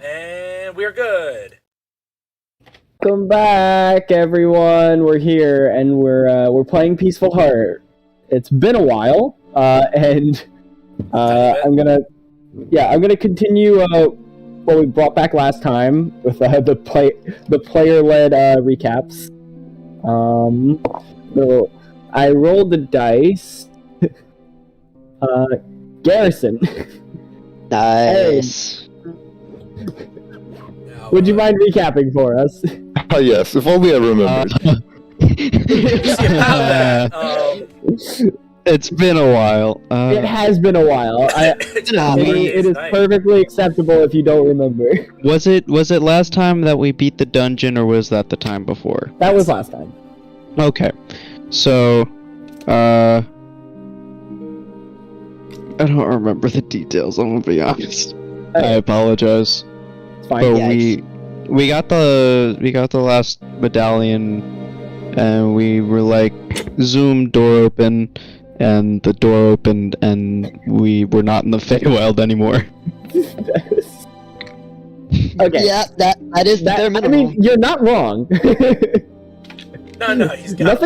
And we're good. Welcome back, everyone. We're here, and we're playing Peaceful Heart. It's been a while, and I'm gonna continue what we brought back last time with the player-led recaps. So I rolled the dice. Garrison. Nice. Would you mind recapping for us? Yes, if only I remembered. It's been a while. It has been a while. It is perfectly acceptable if you don't remember. Was it last time that we beat the dungeon, or was that the time before? That was last time. Okay, so I don't remember the details. I'm gonna be honest. Okay. I apologize. It's fine. But Yeah, we got the last medallion, and we were like, zoom, door open, and the door opened, and we were not in the Feywild anymore. Okay. Yeah, that is That, their I minimum. mean, you're not wrong. No, he's got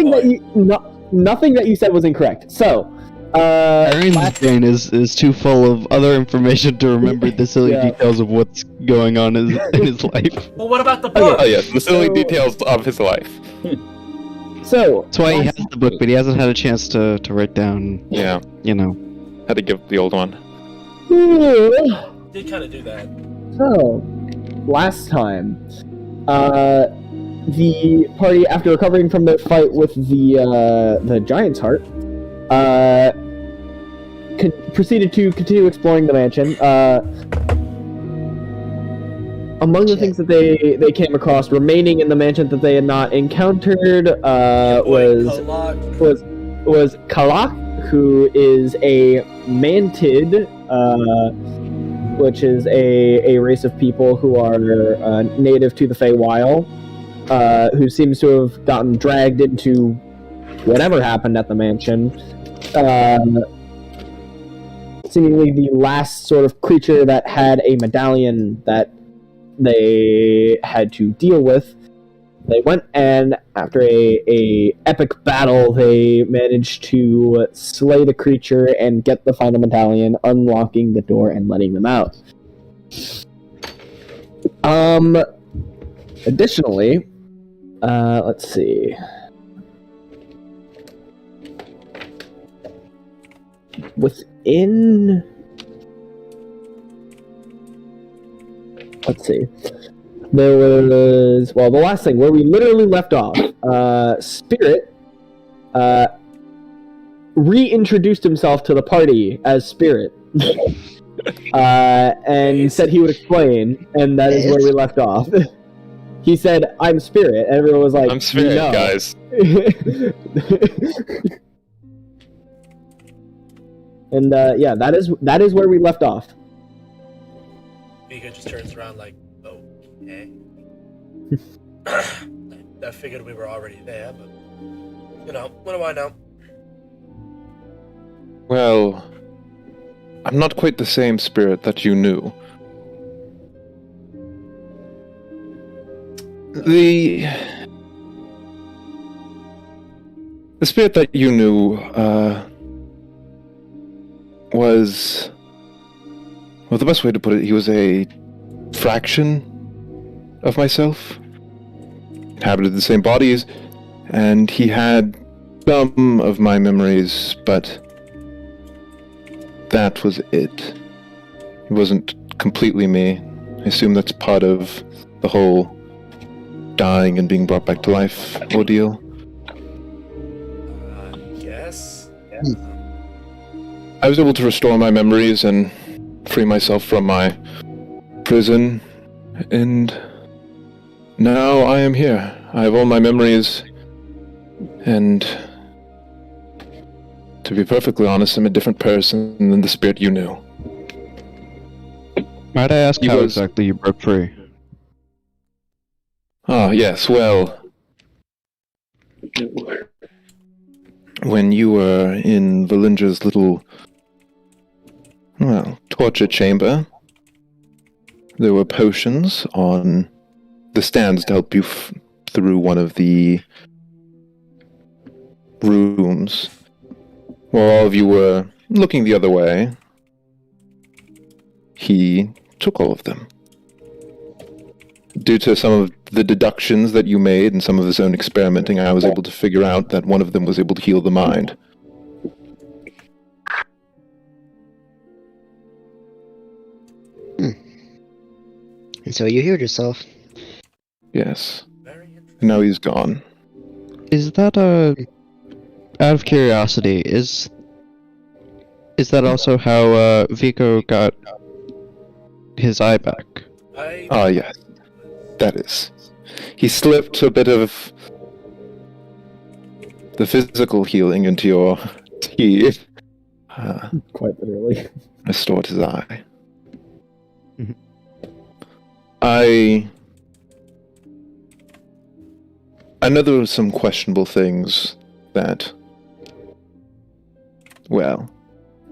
nothing that you said was incorrect. So, Erin's brain is too full of other information to remember the silly details of what's going on in his life. Well, what about the book? Oh yes, the silly details of his life. So that's why he has the book, but he hasn't had a chance to write down. Yeah, Had to give the old one. Did kind of do that. So, last time, the party, after recovering from their fight with the Giant's Heart, proceeded to continue exploring the mansion. Among the things that they came across remaining in the mansion that they had not encountered was Kalak, who is a mantid, which is a race of people who are native to the Feywild, who seems to have gotten dragged into whatever happened at the mansion. Seemingly the last sort of creature that had a medallion that they had to deal with. They went, and after a epic battle, they managed to slay the creature and get the final medallion, unlocking the door and letting them out. Additionally, let's see. There was, the last thing, where we literally left off, Spirit reintroduced himself to the party as Spirit, and said he would explain, and that is where we left off. He said, "I'm Spirit," and everyone was like, I'm Spirit, "No." guys. And that is where we left off. Vico just turns around like, okay. I figured we were already there, but what do I know? Well, I'm not quite the same Spirit that you knew. The Spirit that you knew was, well, the best way to put it, he was a fraction of myself, inhabited the same bodies, and he had some of my memories, but that was it. He wasn't completely me. I assume that's part of the whole dying and being brought back to life ordeal. Yes. I was able to restore my memories and free myself from my prison, and now I am here. I have all my memories, and to be perfectly honest, I'm a different person than the Spirit you knew. Might I ask how exactly you broke free? Ah, yes, well, when you were in Valindra's little, torture chamber, There were potions on the stands to help you through one of the rooms. While all of you were looking the other way, he took all of them. Due to some of the deductions that you made and some of his own experimenting, I was able to figure out that one of them was able to heal the mind. And so you healed yourself. Yes. Very interesting. And now he's gone. Is that out of curiosity, is that also how Vico got his eye back? Ah, yes. That is. He slipped a bit of the physical healing into your tea. Quite literally. Restored his eye. Mhm. I know there were some questionable things that, well,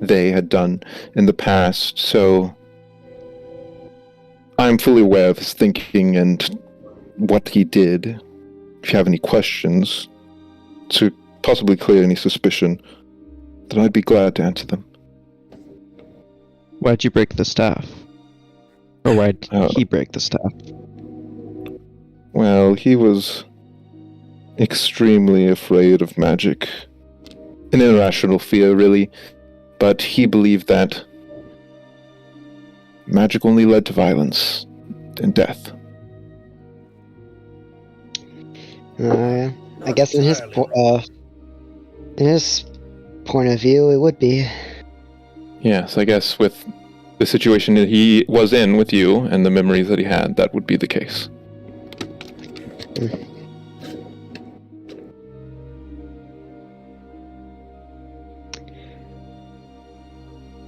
they had done in the past, so I'm fully aware of his thinking and what he did. If you have any questions to possibly clear any suspicion, then I'd be glad to answer them. Why'd you break the staff? Or why'd he break the staff? Well, he was extremely afraid of magic. An irrational fear, really. But he believed that magic only led to violence and death. I guess in his point of view, it would be. Yes, I guess with the situation that he was in with you and the memories that he had, that would be the case.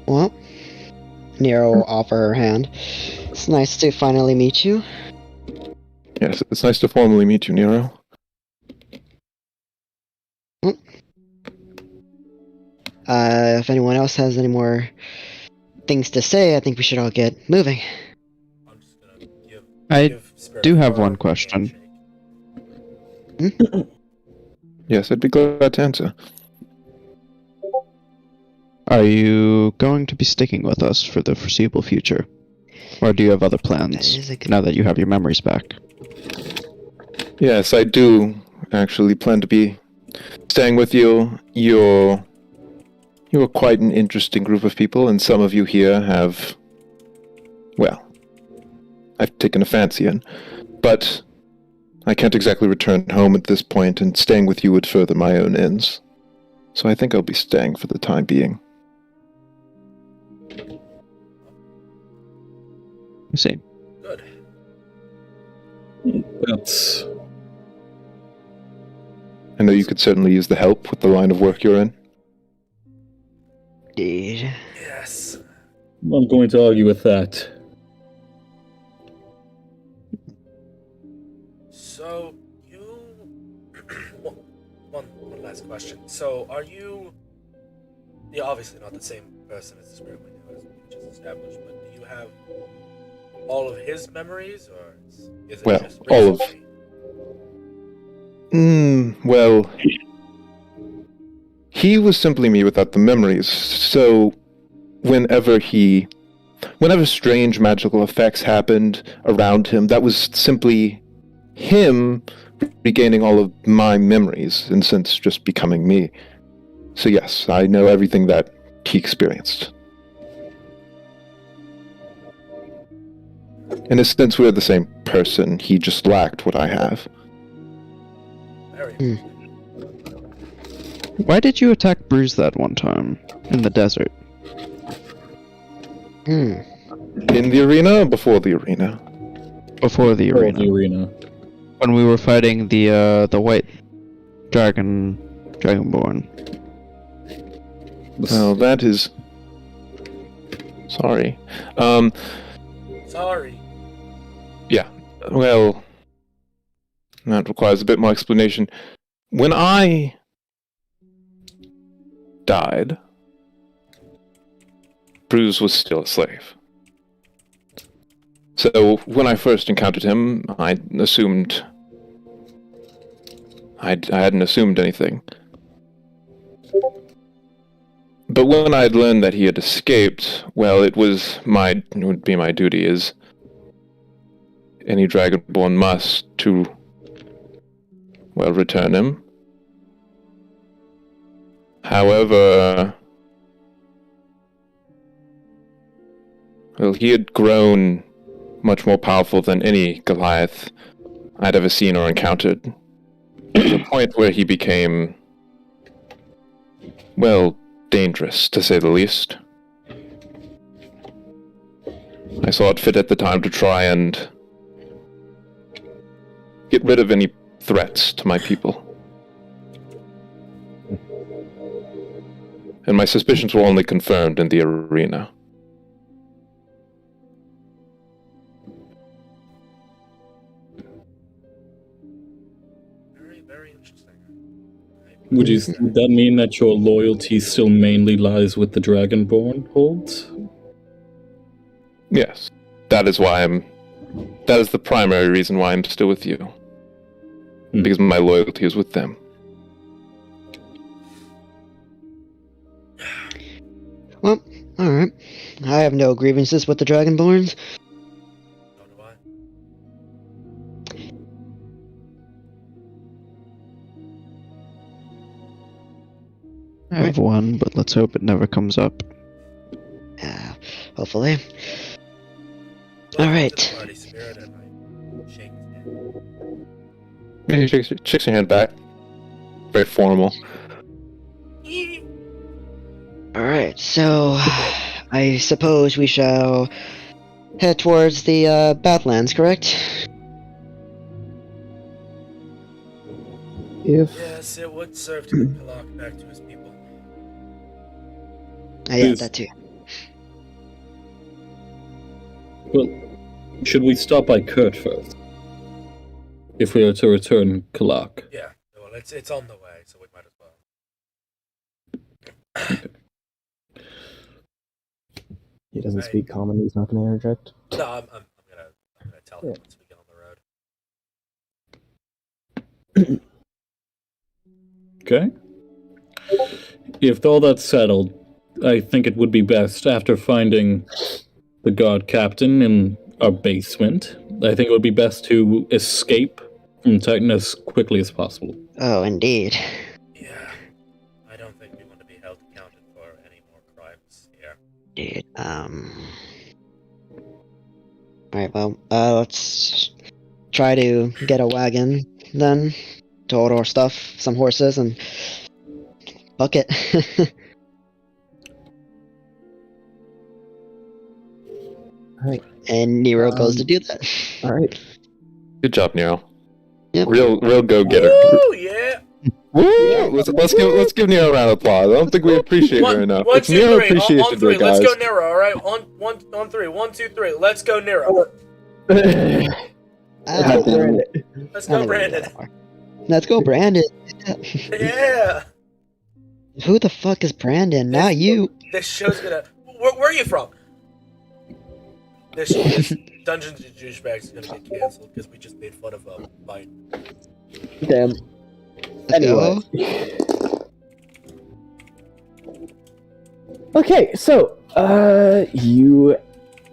Well, Nero will offer her hand. It's nice to finally meet you. Yes, it's nice to formally meet you, Nero. If anyone else has any more things to say, I think we should all get moving. I'm just gonna I Spirit do have Fire one a question. handshake. Yes, I'd be glad to answer. Are you going to be sticking with us for the foreseeable future? Or do you have other That plans, is a good- now that you have your memories back? Yes, I do actually plan to be staying with you. You're quite an interesting group of people, and some of you here have, well, I've taken a fancy in. But I can't exactly return home at this point, and staying with you would further my own ends. So I think I'll be staying for the time being. I see. Good. That's I know you could certainly use the help with the line of work you're in. Indeed. Yes. I'm going to argue with that. So you one last question. So are you? You're obviously not the same person as the spirit we know, as we just established. But do you have all of his memories, or is it Well, just all of- recently? Well, he was simply me without the memories, so whenever strange magical effects happened around him, that was simply him regaining all of my memories, and since just becoming me. So yes, I know everything that he experienced. In a sense, we're the same person, he just lacked what I have. Very Hmm. interesting. Why did you attack Bruce that one time in the desert? Hmm. In the arena or before the arena? Before the Or arena. the arena. When we were fighting the white dragonborn. Well, that is... Sorry. Sorry. Yeah. Well, that requires a bit more explanation. When I died, Bruce was still a slave. So when I first encountered him, I assumed I hadn't assumed anything. But when I had learned that he had escaped, well, it would be my duty as any Dragonborn must to, well, return him. However, well, he had grown much more powerful than any Goliath I'd ever seen or encountered. To the point where he became, well, dangerous, to say the least. I saw it fit at the time to try and get rid of any threats to my people. And my suspicions were only confirmed in the arena. Very, very interesting. Would that mean that your loyalty still mainly lies with the Dragonborn holds? Yes. That is the primary reason why I'm still with you. Because my loyalty is with them. Well, alright. I have no grievances with the Dragonborns. So do I. I have one, but let's hope it never comes up. Hopefully. Welcome Alright. to the party, Spirit, and I shake his hand. Yeah, he shakes your hand back. Very formal. Alright, so I suppose we shall head towards the Badlands, correct? If Yes, it would serve to get Pilak back to his people. Yeah, Yes. that too. Well, should we stop by Kurt first? If we are to return Kalak. Yeah, well, it's on the way, so we might as well. he doesn't Right. speak common, he's not going to interject. No, I'm gonna tell him Yeah. once we get on the road. Okay. If all that's settled, I think it would be best, after finding the guard captain in our basement, I think it would be best to escape from Titan as quickly as possible. Oh, indeed. Yeah, I don't think we want to be held accounted for any more crimes here. Indeed. Alright, well, let's try to get a wagon then to hold our stuff, some horses, and book it. Alright, And Nero goes to do that. alright. Good job, Nero. Yep. Real go-getter. Woo, yeah! Woo! Let's give Nero a round of applause. I don't think we appreciate her enough. One, It's two, Nero three. Appreciation On three. Day, guys. Let's go Nero. All right. On three. 1, 2, 3. 1, 2, 3. Let's go Nero. Ah, Let's go Brandon. Let's go, Brandon. Yeah. Who the fuck is Brandon? Not you. This show's gonna. Where are you from? This Dungeons and Douchebags is gonna get canceled because we just made fun of mine. Damn. Let's Anyway. go. Okay, so, you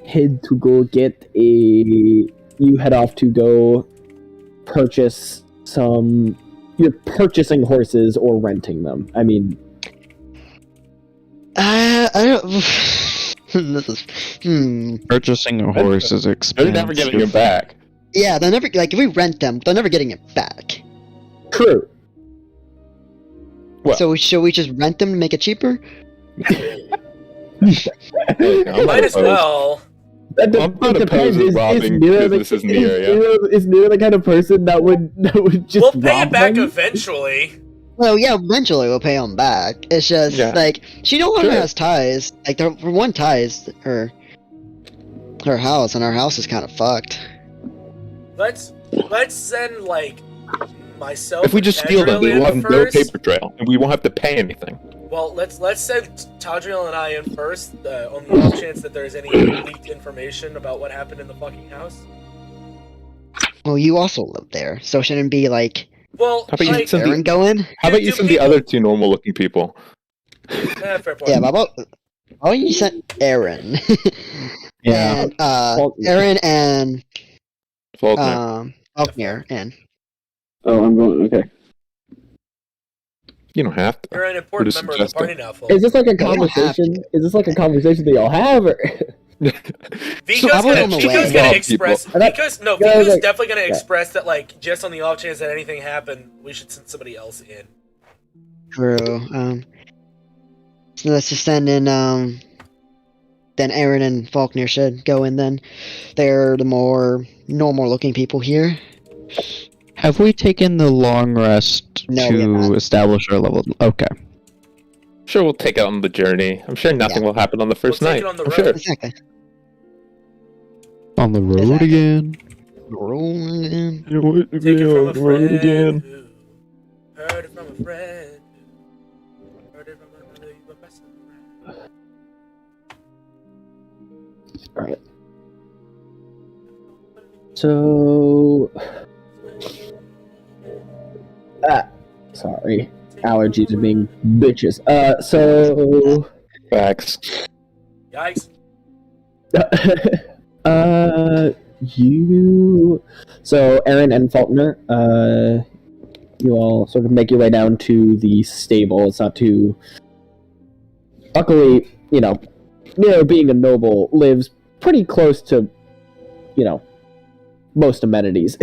head to go get you head off to go purchase some, you're purchasing horses or renting them. I mean, I don't. This is. Purchasing a horse is They're expensive. never getting him back. Yeah, they're never like if we rent them, they're never getting it back. true. Well- So should we just rent them to make it cheaper? Might as well. That I'm not opposed to robbing businesses in the area. Is Nero the kind of person that would just We'll pay rob it back them? eventually. Well, yeah, eventually we'll pay them back. It's just Yeah. like she no longer Sure. has ties. Like for one, ties her house, and our house is kind of fucked. Let's send like myself. If we and just steal them, Tadriel we will have in no first. paper trail, and we won't have to pay anything. Well, let's send Tadriel and I in first, on the off chance that there's any leaked information about what happened in the fucking house. Well, you also live there, so shouldn't it be like Well, How about you like, send Erin going? How about you do send the people- other two normal-looking people? fair point. Yeah, but how about you sent Erin? Yeah. And Falkner. Erin and Falkner. Falkner in. Oh, I'm going. Okay. You don't have to. You're an important just member of the suggesting. party now, Fulk. Is this like a You don't have conversation? to. Is this like a conversation that y'all have? Or... Vico's I was gonna, on the Vico's way. gonna Well, express. people- Vico's definitely gonna express that, like, just on the off chance that anything happened, we should send somebody else in. True. So let's just send in. Then Erin and Falkner should go in. Then they're the more normal-looking people here. Have we taken the long rest No, we have to not. establish our level? Okay. Sure, we'll take it on the journey. I'm sure nothing will happen on the first We'll take night. it on the I'm road. sure. Exactly. On the road Exactly. again. Rolling in. Take it from a friend who heard it from a friend who heard it from another you were best friend. All right. So, sorry, allergies are being bitches. So, Facts. Yikes. so Erin and Falkner, you all sort of make your way down to the stable. It's not too. Luckily, Nero, being a noble, lives pretty close to, most amenities.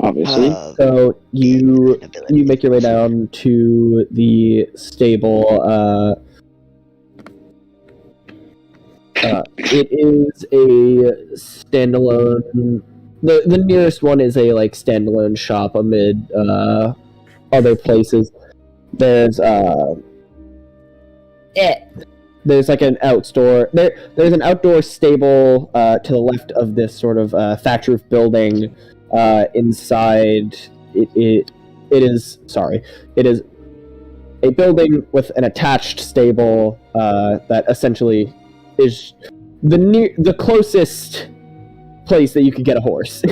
Obviously. So you make your way down to the stable. It is a standalone. The nearest one is a standalone shop amid other places. There's there's an outdoor there's an outdoor stable to the left of this sort of thatch roof building. Inside it is a building with an attached stable that essentially is the closest place that you could get a horse.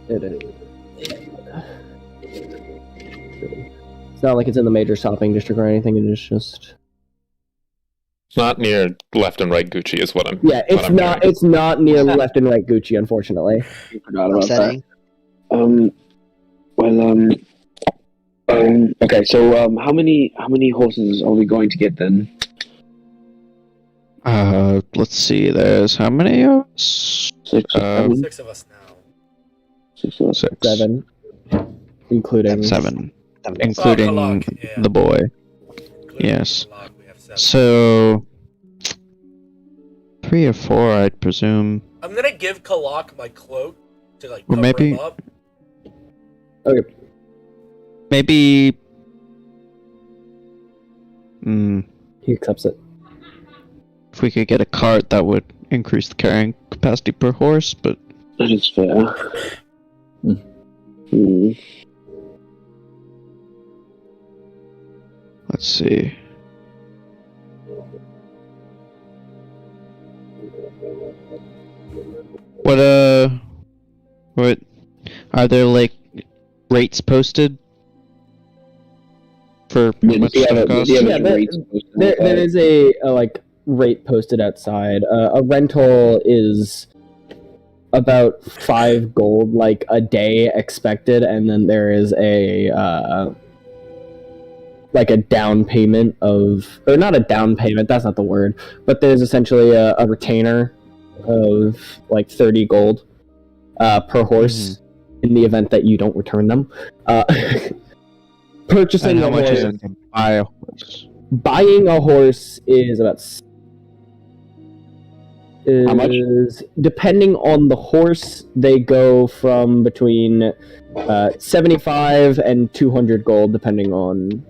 It is. It's not like it's in the major shopping district or anything. It is just. It's not near left and right Gucci, is what I'm. Yeah, what I'm hearing. it's not near left and right Gucci, unfortunately. I forgot about Upsetting. that. Okay, so how many horses are we going to get then? Let's see. There's how many of us? 6 or 7? 6 of us now. 6 or 6. 7, including 7, Oh, including Kalak, yeah. the boy. Including Yes. Kalak, we have 7. So 3 or 4, I'd presume. I'm gonna give Kalak my cloak to Or cover maybe- him up. Okay. Maybe. He accepts it. If we could get a cart, that would increase the carrying capacity per horse. But That is fair. let's see. What are there rates posted for how much stuff costs? Yeah, there is a rate posted outside. A rental is about 5 gold a day expected, and then there is a down payment of, or not a down payment, that's not the word, but there's essentially a retainer of 30 gold per horse in the event that you don't return them. Purchasing And how a much is horse, it to buy a horse? buying a horse is about How much? Depending on the horse, they go from between 75 and 200 gold, depending on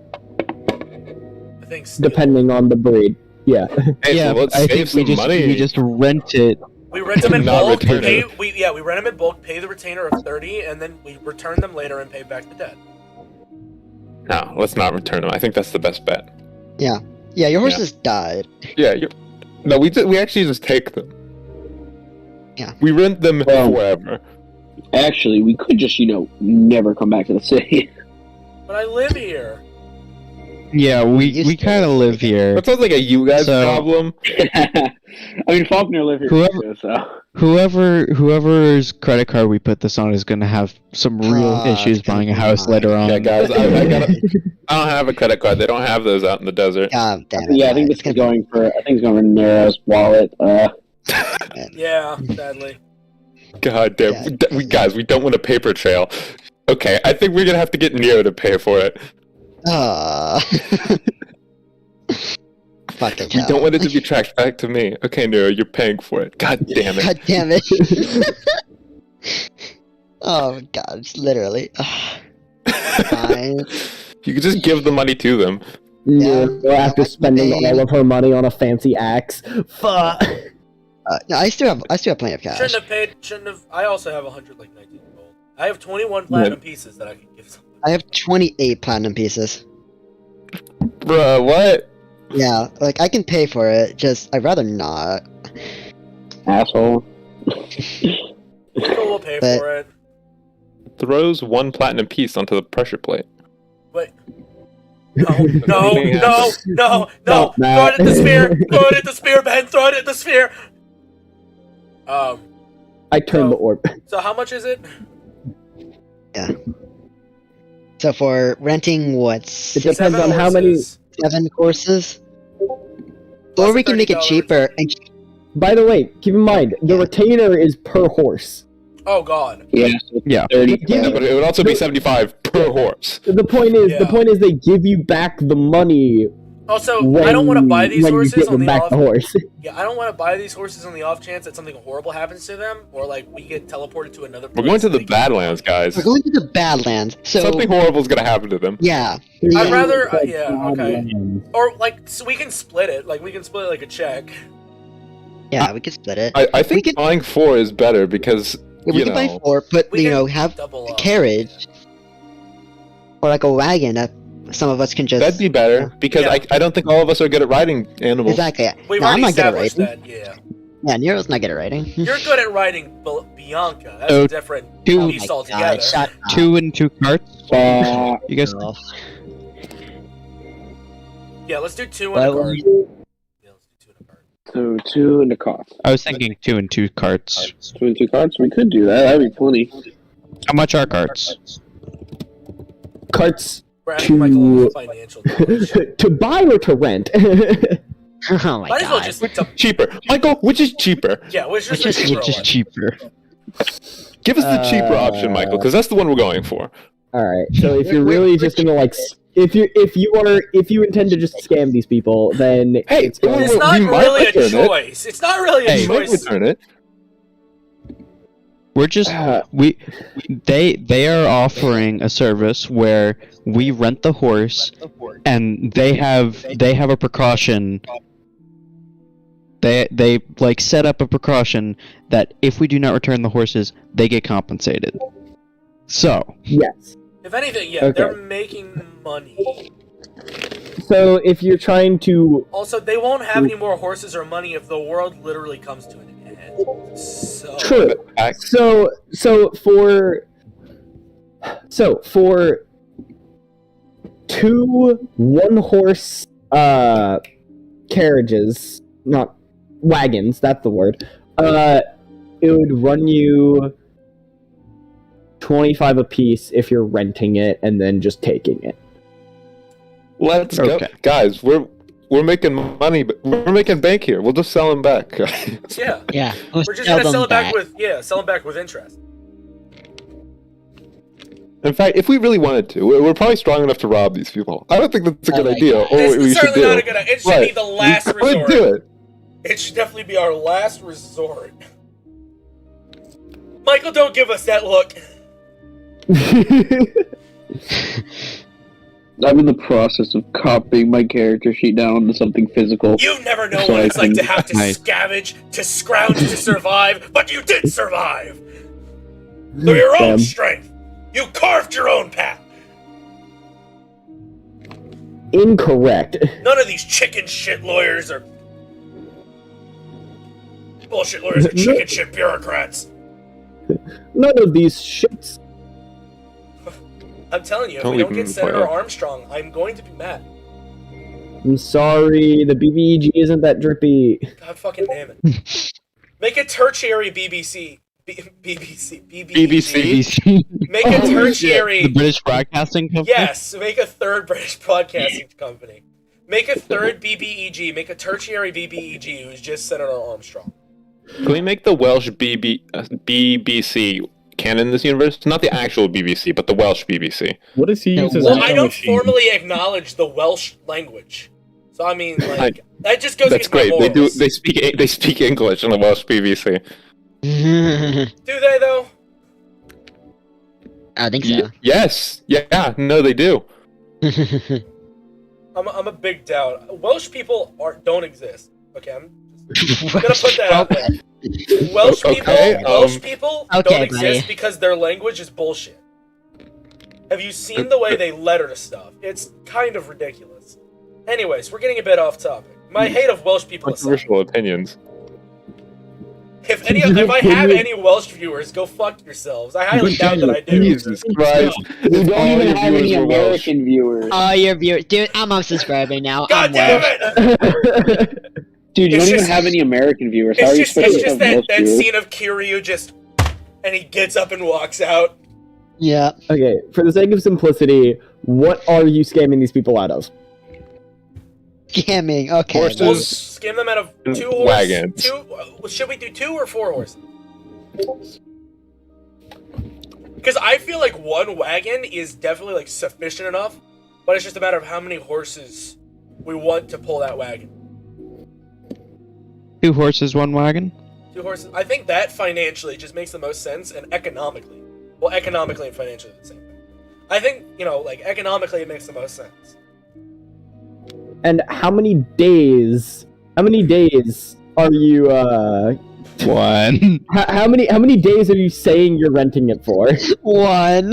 I think the breed. Yeah. Hey, Yeah, so let's I save think some money. we just rent it We rent them in Not bulk. return Pay, it. we rent them in bulk. Pay the retainer of 30, and then we return them later and pay back the debt. No, let's not return them. I think that's the best bet. Yeah, your horses died. Yeah, no, we actually just take them. Yeah. We rent them forever. Actually, we could just, never come back to the city. But I live here. Yeah, we kind of live here. That sounds like a you guys problem. I mean, Falkner live here too, so. Whoever's credit card we put this on is gonna have some real issues buying a house later on. Yeah, guys, I don't have a credit card. They don't have those out in the desert. God damn it. Yeah, I think it's going for Nero's wallet. Yeah, sadly. God damn, Yeah. we don't want a paper trail. Okay, I think we're gonna have to get Nero to pay for it. Fucking We hell. don't want it to be tracked back to me. Okay, Nero, you're paying for it. God damn it. God damn it. Oh god, it's literally. Fine. You could just give the money to them. Yeah. After spending all of her money on a fancy axe. Fuck. No, I still have plenty of cash. Shouldn't have. I also have 119 gold. I have 21 platinum pieces that I can give someone. I have 28 platinum pieces. Bruh, what? Yeah, like I can pay for it. Just I'd rather not. Asshole. Vico will pay But- for it. Throws one platinum piece onto the pressure plate. But no. Throw Matt. it at the spear. Throw it at the spear, Ben. Throw it at the spear. I turned the orb. So how much is it? So for renting, what, It depends on how many. 7 courses? Plus Or we can make it $30 cheaper and By the way, keep in mind, the retainer is per horse. Oh God. Yeah, so Yeah. 30. Yeah, but it would also be 75 per horse. The point is they give you back the money. Also, When, I don't want to buy these when horses you give on them the back off. the horse. Yeah, I don't want to buy these horses on the off chance that something horrible happens to them, or like we get teleported to another place. We're going to the and they get- Badlands, guys. we're going to the Badlands. So Something horrible is going to happen to them. yeah. I'd rather, okay. Badlands. Or like, so we can split it. Like we can split it like a check. Yeah, we can split it. I think We could- buying 4 is better because, Yeah, we you can buy know... 4, but We can have double a up. carriage or like a wagon that some of us can just. That'd be better because Yeah. I don't think all of us are good at riding animals. Exactly. We've No, I'm already not good at established riding. that. Yeah, Yeah, Nero's not good at riding. you're good at riding Bianca. That's Oh, a different dude. piece Oh my altogether. God, shut up. 2 and 2 carts. You guys. Yeah, let's do 2 Well, and a card. Yeah, let's do 2 and a card. So 2 and a cost. I was thinking 2 and 2 carts. 2 and 2 cards? We could do that. That'd be plenty. How much are carts? Carts We're asking Michael to financial knowledge. to buy or to rent. Oh my Might as well god. just Cheaper. Michael, which is cheaper? yeah, which is Which is- Which is cheaper? Give us the cheaper option, Michael, because that's the one we're going for. All right. So if you're really just gonna like, if you intend to just scam these people, then Hey, It's we not might really a return it. choice. It's not really a Hey, We might choice. return it. We're just they are offering a service where we rent the horse and they have a precaution. They like set up a precaution that if we do not return the horses, they get compensated. So yes. If anything, yeah, Okay. they're making money. So if you're trying to, Also, they won't have any more horses or money if the world literally comes to an end. So true. So for 2 1-horse carriages, not wagons, that's the word. It would run you 25 apiece if you're renting it and then just taking it. Let's go, Okay. guys. We're making money, but we're making bank here. We'll just sell them back. yeah, Yeah. we're just gonna sell it back with interest. In fact, if we really wanted to, we're probably strong enough to rob these people. I don't think that's a good my idea. God. Or what we It's should certainly do. not a good idea. It should Right. be the last we could resort. do it. It should definitely be our last resort. Michael, don't give us that look. I'm in the process of copying my character sheet down to something physical. You never know So what I it's like to can- have to Nice. scavenge, to scrounge to survive, but you did survive! Through your own Damn. strength! You carved your own path! Incorrect. None of these chicken shit lawyers are... Bullshit lawyers are chicken shit bureaucrats. None of these shits. I'm telling you, if Don't we leave don't him get in Senator fire. Armstrong, I'm going to be mad. I'm sorry, the BBEG isn't that drippy. God fucking damn it. Make a tertiary BBC. BBC. BBC. Make a tertiary... The British Broadcasting Company? Yes, make a third British broadcasting company. Make a third BBEG. Make a tertiary BBEG who's just Senator Armstrong. Can we make the Welsh BBC canon in this universe? Not the actual BBC, but the Welsh BBC. What does he use as Well, a I don't machine? formally acknowledge the Welsh language, so I mean, like that just goes That's against my great. morals. They speak English in the Welsh BBC. Do they though? I think so. Yes. Yeah. No, they do. I'm a big doubt. Welsh people don't exist. Okay, I'm gonna put that out there. Welsh people, Okay, Welsh people Okay, don't exist buddy. because their language is bullshit. Have you seen the way they letter stuff? It's kind of ridiculous. Anyways, we're getting a bit off topic. My hate of Welsh people aside. Controversial opinions. If I have any Welsh viewers, go fuck yourselves. I highly doubt that I do. Jesus Christ. We don't All even your have any viewers were Welsh. American viewers. Oh, your viewers. Dude, I'm unsubscribing now. God I'm damn Welsh. it! Dude, you It's don't even just- have any American viewers. How are you It's supposed to just have that, Welsh that viewers? scene of Kiryu just, and he gets up and walks out. Yeah. Okay, for the sake of simplicity, what are you scamming these people out of? Scamming. Okay. Horses. We'll buddy. skim them out of And 2 horses. wagons. Should we do 2 or 4 horses? Because I feel like 1 wagon is definitely like sufficient enough, but it's just a matter of how many horses we want to pull that wagon. 2 horses, 1 wagon? 2 horses. I think that financially just makes the most sense, and economically. Well, economically and financially the same thing. I think, like economically it makes the most sense. And how many days are you, 1. how many days are you saying you're renting it for? 1.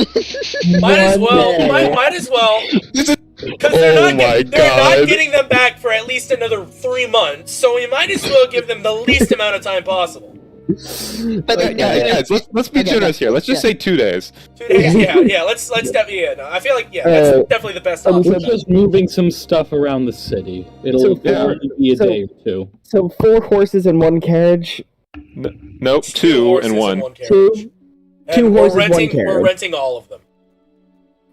Might as well. day. Might as well. This is- Because they're, Oh not, my they're not God. getting them back for at least another 3 months, so we might as well give them the least amount of time possible. Guys, let's be generous here. Let's just say 2 days. 2 days, yeah. Let's definitely, no, I feel like, that's definitely the best option. We're just moving some stuff around the city. It'll So, only be a so- day or 2. So 4 horses and 1 carriage. Nope, 2 horses and 1. carriage. 2. And 2 we're horses, 1 renting, carriage. We're renting all of them.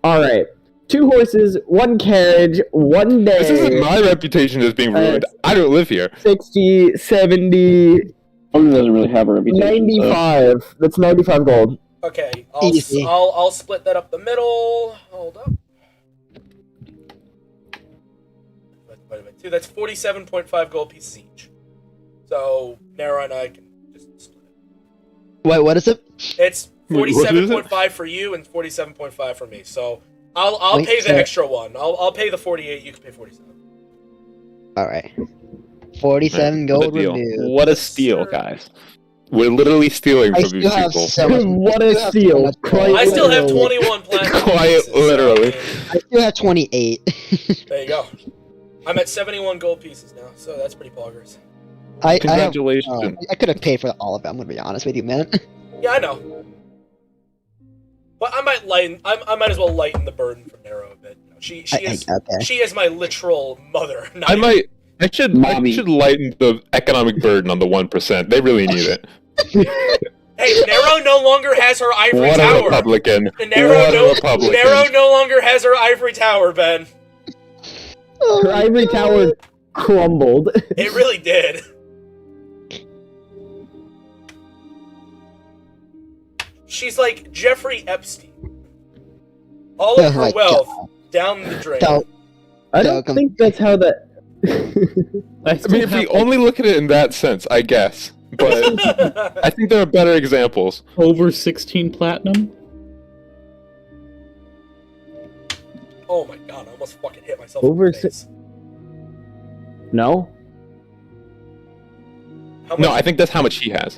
All right. 2 horses, 1 carriage, 1 day. This isn't my reputation as being ruined. I don't live here. 60, 70, Probably doesn't really have a reputation. 95. That's 95 gold. Okay, Easy. I'll split that up the middle. Hold up. Wait a minute. Dude, that's 47.5 gold pieces each. So Nero and I can just split it. Wait, what is it? It's Wait, what is it? 47.5 for you and 47.5 for me. So I'll Wait, pay the so- extra one. I'll pay the 48. You can pay 47. Alright. 47 gold What a deal. review. What a steal, guys. We're literally stealing I from still these have people. so much. What I a still have so steal. much gold. Quite I still have literally. 21 platinum. Quiet, pieces, so, literally. I still have 28. there you go. I'm at 71 gold pieces now, so that's pretty poggers. I have, Congratulations. I could have paid for all of it, I'm gonna be honest with you, man. Yeah, I know. But I might as well lighten the burden for Nero a bit. She is Okay. she is my literal mother. I should Mommy. lighten the economic burden on the 1%. They really need it. Hey, Nero no longer has her ivory What a tower. Republican. Nero What a Republican. Nero no longer has her ivory tower, Ben. Her ivory tower crumbled. It really did. She's like Jeffrey Epstein. All of Oh her my wealth God. down the drain. Don't. I don't Welcome. think that's how that. I I mean, if we only look at it in that sense, I guess. But I think there are better examples. over 16 platinum. Oh my god, I almost fucking hit myself in Over the face. No? How No, much- I think that's how much he has.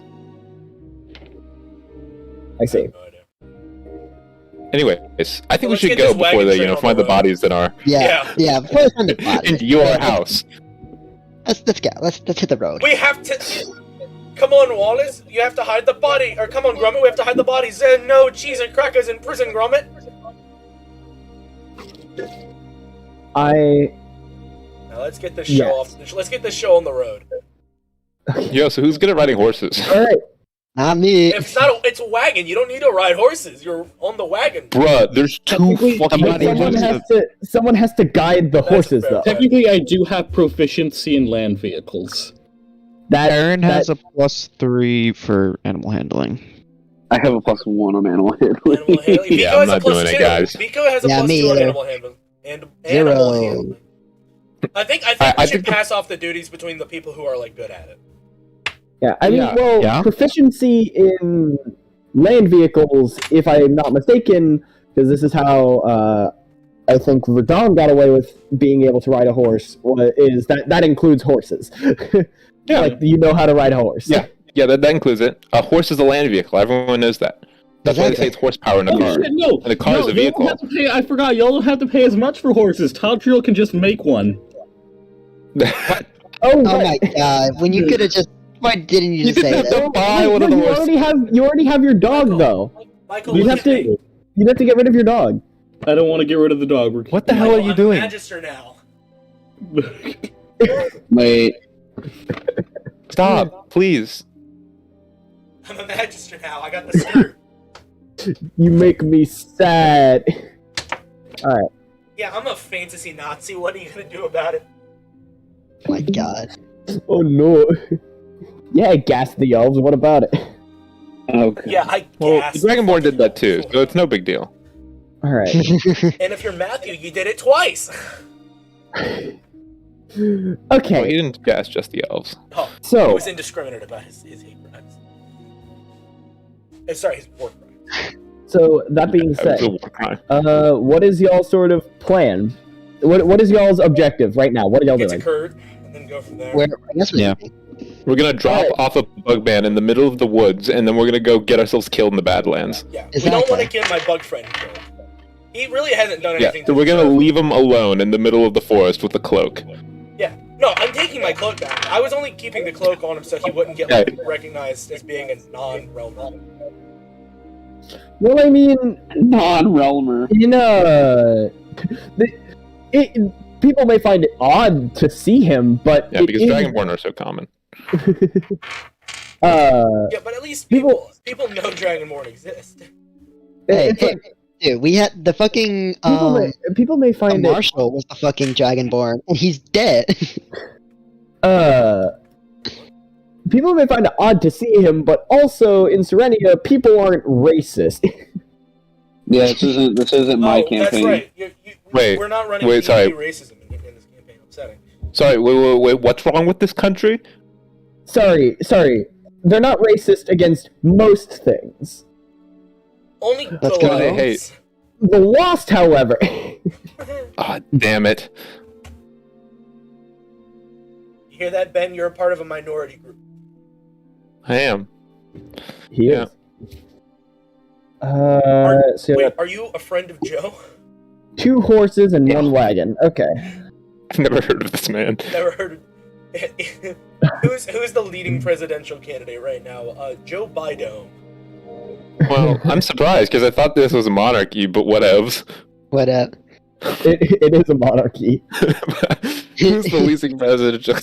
I see. No idea. Anyways, I think we Let's should get go this before wagon they, train on find the the road. bodies that are Yeah. Before we find the body. in your house. Let's go. Let's hit the road. We have to. Come on, Wallace. You have to hide the body. Or come on, Gromit. We have to hide the bodies. No cheese and crackers in prison, Gromit. Now let's get this show off. Let's get this show on the road. Yo, so who's good at riding horses? All right. Not me. If it's not, it's a wagon. You don't need to ride horses. You're on the wagon. Bruh, there's two Technically, fucking somebody someone horses. has to guide the horses, fair. though. Technically, I do have proficiency in land vehicles. Erin has a +3 for animal handling. I have a +1 on animal handling. Animal handling. Vico Yeah, has I'm a not doing +2. it, guys. Vico has a Yeah, +2 me on either. animal handling. And Zero. animal handling. I think I we should think- pass off the duties between the people who are like good at it. Yeah, I mean, Yeah. well, Yeah. proficiency in land vehicles, if I'm not mistaken, because this is how I think Verdun got away with being able to ride a horse, is that includes horses. Yeah. Like, you know how to ride a horse. Yeah. Yeah, that includes it. A horse is a land vehicle. Everyone knows that. That's why they say it's horsepower in a Oh car. shit, no! And the car is a You vehicle. don't have to pay, I forgot, y'all don't have to pay as much for horses. Tadriel can just make one. Oh, Oh right. my god! When you could have just. Why didn't you You just say didn't have that? to buy one No, of the you horses. already have your dog, though. Michael, You'd look have at me. to get rid of your dog. I don't want to get rid of the dog. We're What the hell are Michael, you I'm doing? a magister now. Wait, Stop, please. I'm a magister now. I got the skirt. You make me sad. Yeah, I'm a fantasy Nazi. What are you gonna do about it? Oh my god. Oh no. Yeah, I gassed the elves. What about it? okay. Yeah, I Well, gassed the Dragonborn did that too, fucking so it's no big deal. All right. And if you're Matthew, you did it twice. Okay. Well, he didn't gas just the elves. Oh, he So, was indiscriminate about his hate crimes. Sorry, his war crimes. so that being That was said, a war crime. what is y'all sort of plan? What is y'all's objective right now? What are y'all Get to doing? Kurt, and then go from there. Where? I guess Yeah. We're gonna drop Alright. off a bug man in the middle of the woods, and then we're gonna go get ourselves killed in the Badlands. Yeah, Is we don't that want to okay? get my bug friend killed. He really hasn't done Yeah, anything. so to we're gonna deserve- leave him alone in the middle of the forest with the cloak. Yeah, no, I'm taking my cloak back. I was only keeping the cloak on him so he wouldn't get Okay. recognized as being a non-realmer. Well, I mean, Non-realmer. people may find it odd to see him, but Yeah, it because is- Dragonborn are so common. Yeah, but at least People- people know Dragonborn exists. Hey, it's like, dude, we had the fucking people may the find it marshal was the fucking dragonborn, and he's dead. people may find it odd to see him, but also in Serenia, people aren't racist. Yeah, this isn't my Oh, campaign. that's right. Wait, we're not running wait, sorry. racism in this campaign. Upsetting. Sorry, wait, what's wrong with this country? sorry, they're not racist against most things. Only Let's the go. Hey, hey. Lions. The Lost, however, Ah, damn it. You hear that, Ben? You're a part of a minority group. I am. he Yeah. is. So Wait, are you a friend of Joe? 2 horses and 1 wagon. Okay. I've never heard of this man. Never heard of... who's the leading presidential candidate right now? Joe Biden. Well, I'm surprised because I thought this was a monarchy, but whatevs. What up? It is a monarchy Who's the leading presidential?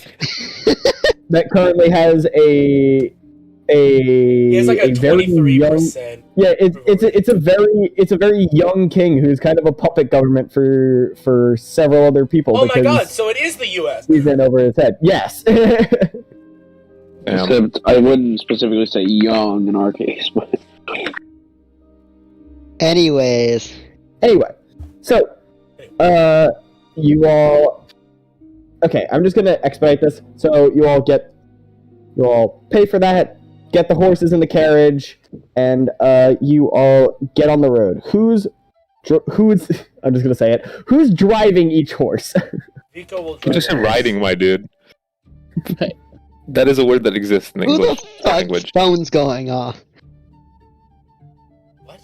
that currently has a He has like a very young. 23%. Yeah, it's a very young king who's kind of a puppet government for several other people. Oh my because god, so it is the US. he's in over his head. Yes. Damn. Except I wouldn't specifically say young in our case, but Anyways, Anyway, so you all. Okay, I'm just gonna expedite this. So you all pay for that, get the horses in the carriage, and you all get on the road. Who's who's? I'm just gonna say it. Who's driving each horse? Vico will You drive. just said the horse. riding, my dude. That is a word that exists in Who the English fuck language. phone's going off? What?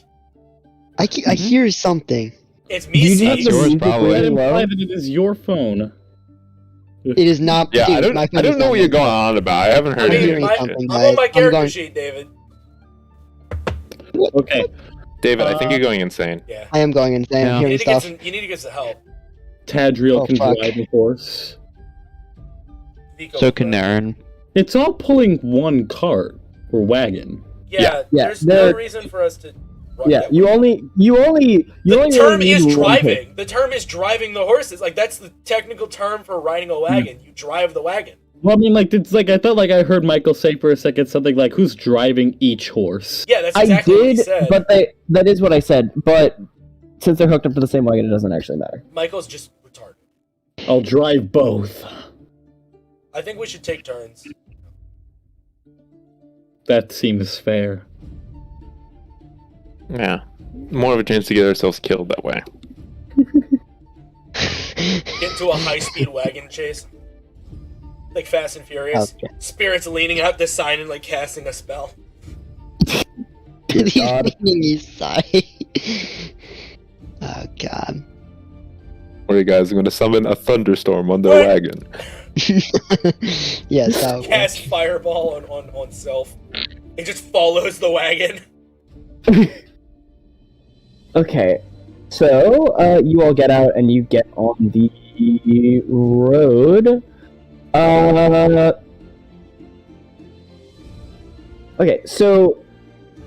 I hear something. It's me, You Steve. have the yours, music probably. That really imply low? that it is your phone. It is not. Yeah, dude, I don't. my phone I don't is know not what you're ringing. going on about. I haven't I heard mean, any hearing of my- that something. shit. I'm on my I'm character going- sheet, David. Okay. David, I think you're going insane. Yeah. I am going insane. Yeah. I'm You hearing need, to get stuff. some, you need to get some help. Tadriel Oh, can fuck. drive a horse. Vico So will can drive. Erin. It's all pulling one cart or wagon. Yeah, Yeah, there's no there- reason for us to. Yeah, you only The term need is one horse. driving. The term is driving the horses. Like that's the technical term for riding a wagon. You drive the wagon. Well, I mean, like, it's like I thought, like, I heard Michael say for a second something like, "Who's driving each horse?" Yeah, that's I exactly what he did, said. but that is what I said. But since they're hooked up to the same wagon, it doesn't actually matter. Michael's just retarded. I'll drive both. I think we should take turns. That seems fair. Yeah, more of a chance to get ourselves killed that way. Get into a high-speed wagon chase, like Fast and Furious. Okay. Spirits leaning out the sign and like casting a spell. He's God. leaning his side. Oh god. Or you guys are going to summon a thunderstorm on their What? wagon. Yes, that would Cast fireball on self. It just follows the wagon. Okay, so you all get out and you get on the road. Okay, so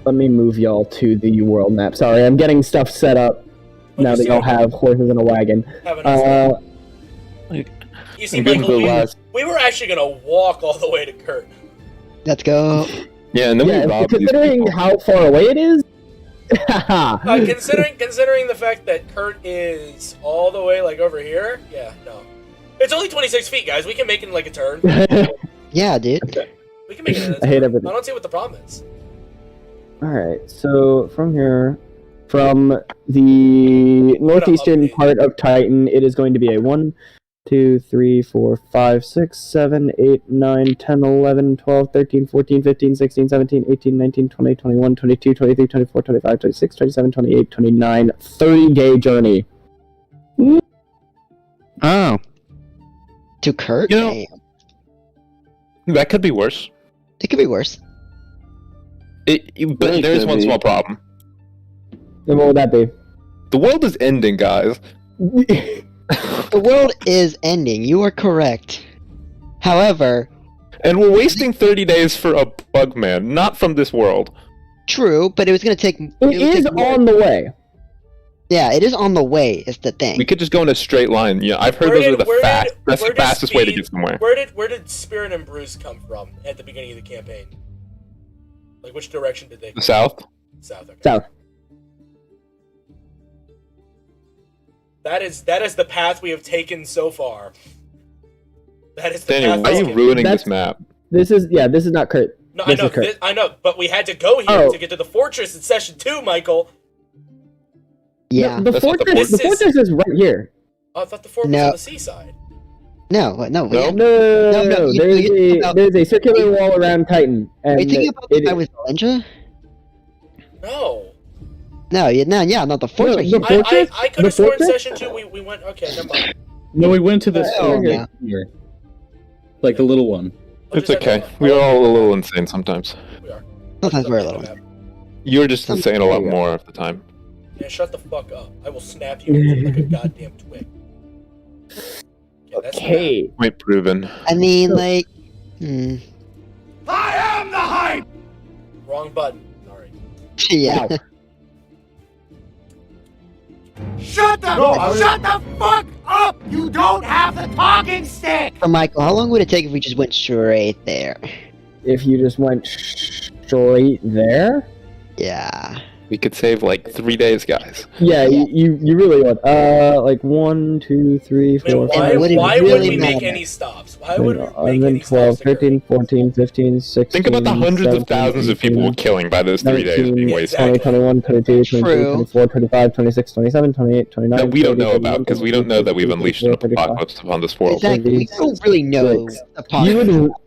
let me move y'all to the world map. Sorry, I'm getting stuff set up now that y'all have horses and a wagon. Have a nice day. Like, You see, I'm good Michael, for the last. we were actually gonna walk all the way to Kurt. Let's go. Yeah, and then Yeah, we robbed these considering people. how far away it is. Haha. Considering the fact that Kurt is all the way like over here, yeah, no, it's only 26 feet, guys. We can make it in like a turn. Yeah, dude. We can make it in a turn. I hate everything. I don't see what the problem is. Alright, so from here, from the northeastern update. part of Titan, it is going to be a 1, 2, 3, 4, 5, 6, 7, 8, 9, 10, 11, 12, 13, 14, 15, 16, 17, 18, 19, 20, 21, 22, 23, 24, 25, 26, 27, 28, 29, 30-day journey. Oh. To Kurt? You know- Damn. That could be worse. It could be worse. But there's one small problem. Then what would that be? The world is ending, guys. The world is ending. You are correct. However, And we're wasting 30 days for a bug man, not from this world. true, but it was gonna take. It would is take more- on the way. Yeah, it is on the way. Is the thing. We could just go in a straight line. Yeah, I've heard Where those did- are the where fast. did- That's where the did fastest way to speed- get somewhere. Where did Spirit and Bruce come from at the beginning of the campaign? Like which direction did they The go? south. South. Okay. South. That is the path we have taken so far. That is the Daniel, path. why are we've you taken. ruining That's- this map? This is not Kurt. No, This I know, is Kurt. I know, but we had to go here Oh. to get to the fortress in session 2, Michael. Yeah. The That's not the fortress. The fortress. fortress is right here. Oh, I thought the fortress No. was on the seaside. No. We No. have- No, you- there's you think about- there's a circular wall around Titan, Are and you thinking about the guy with Valentia? No. No, yeah, not the fortress. No, right the here. fortress? I could have sworn in fortress? session 2 we went. Okay, never mind. No, we went to this Oh, one yeah. here. Like the little one. I'll It's just have okay. to- We're all a little insane sometimes. We are. Sometimes we're a Just little. update the map. You're just insane a lot There you go. more of the time. Yeah, shut the fuck up. I will snap you into like a goddamn twig. Yeah, that's the map. Okay. Point proven. I mean, So- like. Wrong button. Sorry. Yeah. Wow. Shut the fuck up! You don't have the talking stick! So, Michael, how long would it take if we just went straight there? If you just went straight there, Yeah. We could save like 3 days, guys. yeah, Yeah. you really would. Like 1, 2, 3, I mean, 4, why, 5. would it why would really we make matter? any stops? Why would we make 11, any 12, steps to 13, 14, 15, 16, Think about the hundreds 17, of thousands of people 18, we're killing by those 3 days 19, being 20, wasted. 21, 22, 23, True. 24, 25, 26, 27, 28, 29, That we don't 30, know about, because we don't know that we've unleashed an 34, 35. apocalypse upon this world. Exactly. We don't really know.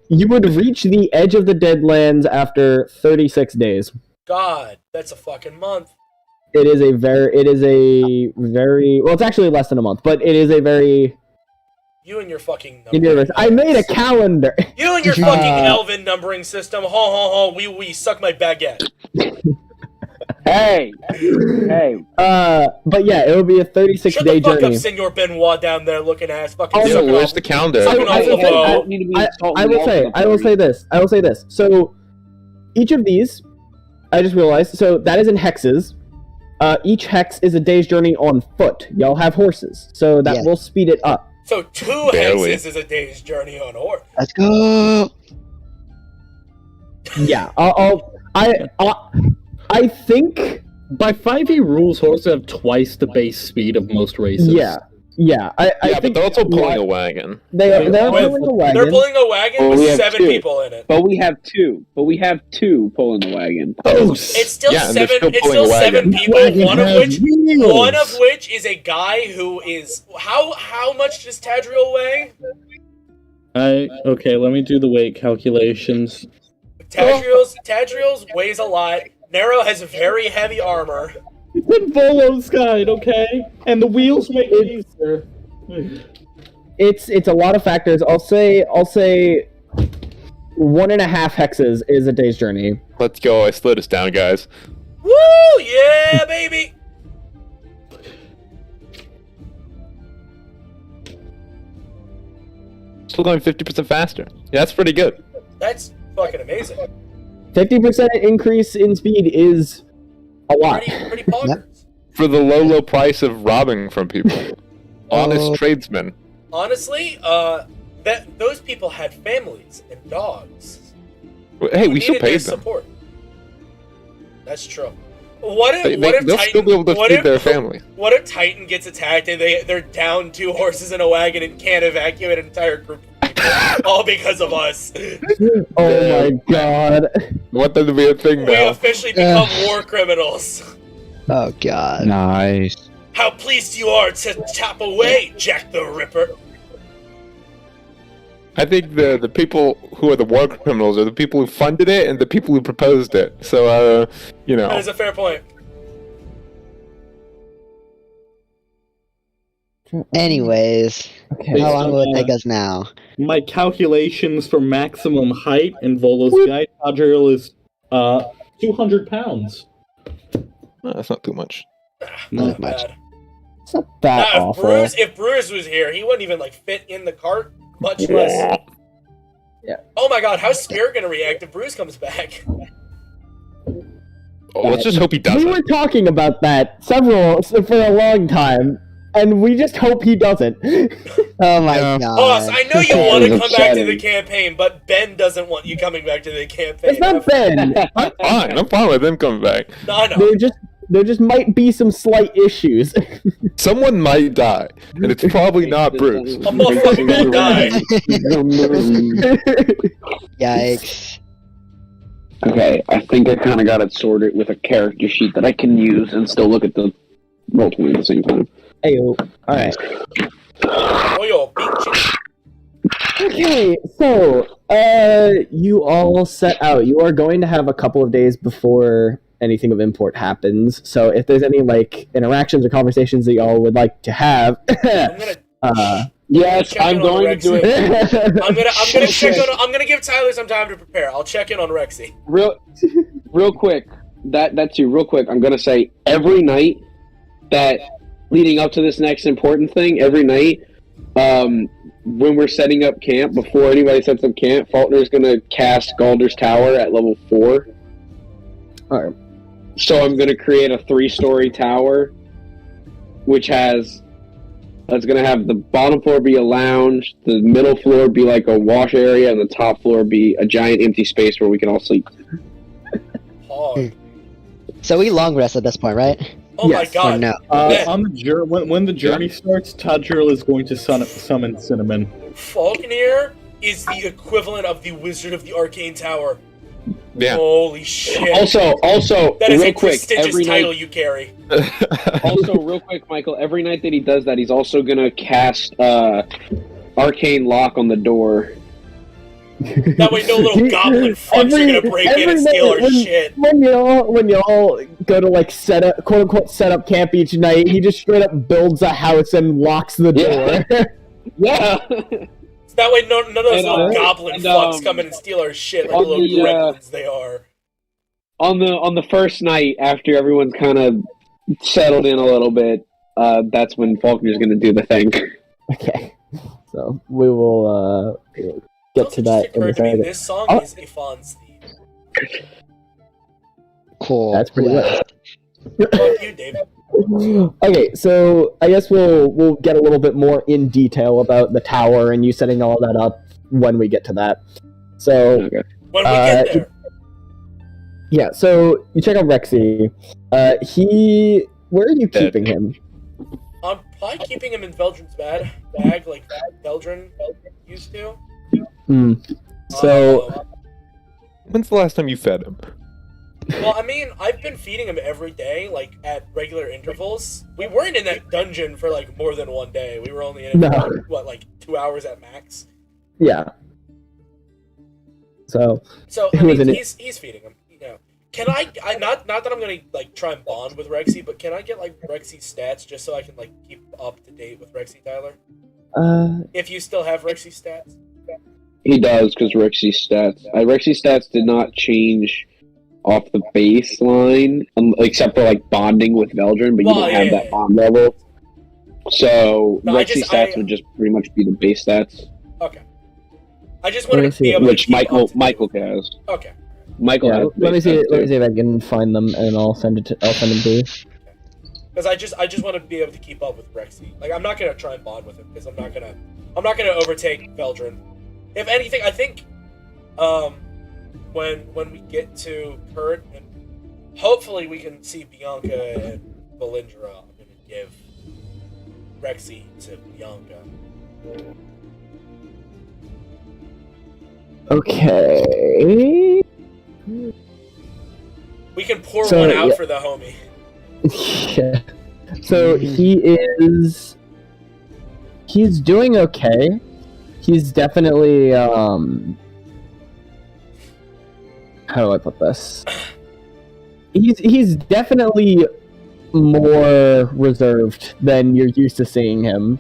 You would reach the edge of the Deadlands after 36 days. God, that's a fucking month. It is a very well, it's actually less than a month, but it is a very You and your fucking universe. I made a calendar. You and your fucking elven numbering system. Ho ho ho. We suck my baguette. Hey. But yeah, it will be a 36-day Shut the fuck journey. up, Senor Benoit down there looking ass. Fucking Oh, sucking Where's off. the calendar? Sucking off the bow. I will say this. So each of these, I just realized. So that is in hexes. Each hex is a day's journey on foot. Y'all have horses, so that will speed it up. So 2 Barely. hexes is a day's journey on horse. Let's go. Yeah, I think. By 5e rules, horses have twice the base speed of most races. Yeah. I Yeah, think but they're also pulling a wagon. they're pulling a wagon. They're pulling a wagon Well, we with have 7 2. people in it. But we have two pulling the wagon. It's still Yeah, and they're 7. still It's pulling still a wagon. 7 people. One of which is a guy who is how much does Tadriel weigh? Okay, let me do the weight calculations. Tadriel's weighs a lot. Nero has very heavy armor. It's in Volo's guide, okay? And the wheels make it easier. It's a lot of factors. I'll say 1.5 hexes is a day's journey. Let's go. I slowed us down, guys. Woo! Yeah, baby! Still going 50% faster. Yeah, that's pretty good. That's fucking amazing. 50% increase in speed is a lot. Pretty poggers. For the low price of robbing from people. Honest tradesmen. Honestly, those people had families and dogs. Hey, who we still needed their paid them. support. That's true. What if They'll still be able to feed their family. What if Titan gets attacked and they're down 2 horses and a wagon and can't evacuate an entire group of people? All because of us. Oh my god. Want that to be a thing We now. officially become war criminals. Oh god. Nice. How pleased you are to chop away, Jack the Ripper. I think the people who are the war criminals are the people who funded it and the people who proposed it. So, you know. That is a fair point. Anyways, Okay. how long will it take us now? My calculations for maximum height in Volo's guide, Tadriel is 200 pounds. No, that's not too much. Not much. Bad. It's not that Nah, awful. if Bruce was here, he wouldn't even fit in the cart, much less. Yeah. Oh my god, how's Spirit gonna react if Bruce comes back? Oh, let's just hope he We doesn't. were talking about that for a long time, and we just hope he doesn't. Oh my god. Boss, I know you want to That come was back to the upsetting. campaign, but Ben doesn't want you coming back to the campaign. It's not Ben. I'm fine with them coming back. No, no. There just might be some slight issues. Someone might die, and it's probably not Bruce. A motherfucker gonna die. Yikes. Okay, I think I kind of got it sorted with a character sheet that I can use and still look at the Roll20 at the same time. Ayo. Alright. Oh, yo, bitch. Okay, so, you all set out. You are going to have a couple of days before anything of import happens. So if there's any, interactions or conversations that y'all would like to have, I'm gonna. Yes, check I'm in on going to do Rexy. it. I'm gonna check on. I'm gonna give Tyler some time to prepare. I'll check in on Rexy. Real quick. That's you. Real quick. I'm gonna say every night that leading up to this next important thing, every night, when we're setting up camp, before anybody sets up camp, Falkner's gonna cast Galder's Tower at level 4. Alright. So I'm gonna create a 3-story tower, which that's gonna have the bottom floor be a lounge, the middle floor be like a wash area, and the top floor be a giant empty space where we can all sleep. Hog. So we long rest at this point, right? Oh Yes, my god. Or no? On the when the journey starts, Tadriel is going to summon Cinnamon. Falkner, is the equivalent of the Wizard of the Arcane Tower. Yeah. Holy shit. Also, that is real a quick, prestigious every title night. you carry. Also, real quick, Michael. Every night that he does that, he's also gonna cast Arcane Lock on the door. That way no little goblin fucks are gonna break in and steal our shit. When y'all go to like set up, quote unquote, set up camp each night, he just straight up builds a house and locks the door. Yeah. So that way none of those little And, goblin and, fucks come in and steal our shit like on little the, gremlins they are. On the first night, after everyone's kind of settled in a little bit, that's when Falkner's gonna do the thing. Okay, so we will get to that in a Occurred to me, second. this song Oh. is a Fawn's theme. Cool. That's pretty Cool. good. Fuck you, David. Okay, so I guess we'll get a little bit more in detail about the tower and you setting all that up when we get to that. So Okay. When we get there. yeah, so you check out Rexy. Where are you keeping him? I'm probably keeping him in Veldrin's bag like Veldrin used to. So When's the last time you fed him? Well, I mean, I've been feeding him every day, like, at regular intervals. We weren't in that dungeon for, like, more than one day. We were only in it for, what, like, 2 hours at max? yeah. So I mean, he's feeding him, you know. Can I not that I'm gonna, like, try and bond with Rexy, but can I get, like, Rexy's stats just so I can, like, keep up to date with Rexy, Tyler? If you still have Rexy's stats? He does, because Rexy's stats did not change off the baseline, except for like bonding with Veldrin, but you don't have that bond level. So No, Rexy's stats would just pretty much be the base stats. Okay. I just wanted to be able which to keep Michael has. Okay. Michael yeah, has let me see stats, if I can find them and I'll send them to you. Because I just want to be able to keep up with Rexy. Like, I'm not gonna try and bond with him because I'm not gonna overtake Veldrin. If anything, I think when we get to Kurt and hopefully we can see Bianca and Valindra, I'm gonna give Rexy to Bianca. Okay. We can pour one out for the homie. Yeah. So he's doing okay. He's definitely how do I put this? He's definitely more reserved than you're used to seeing him.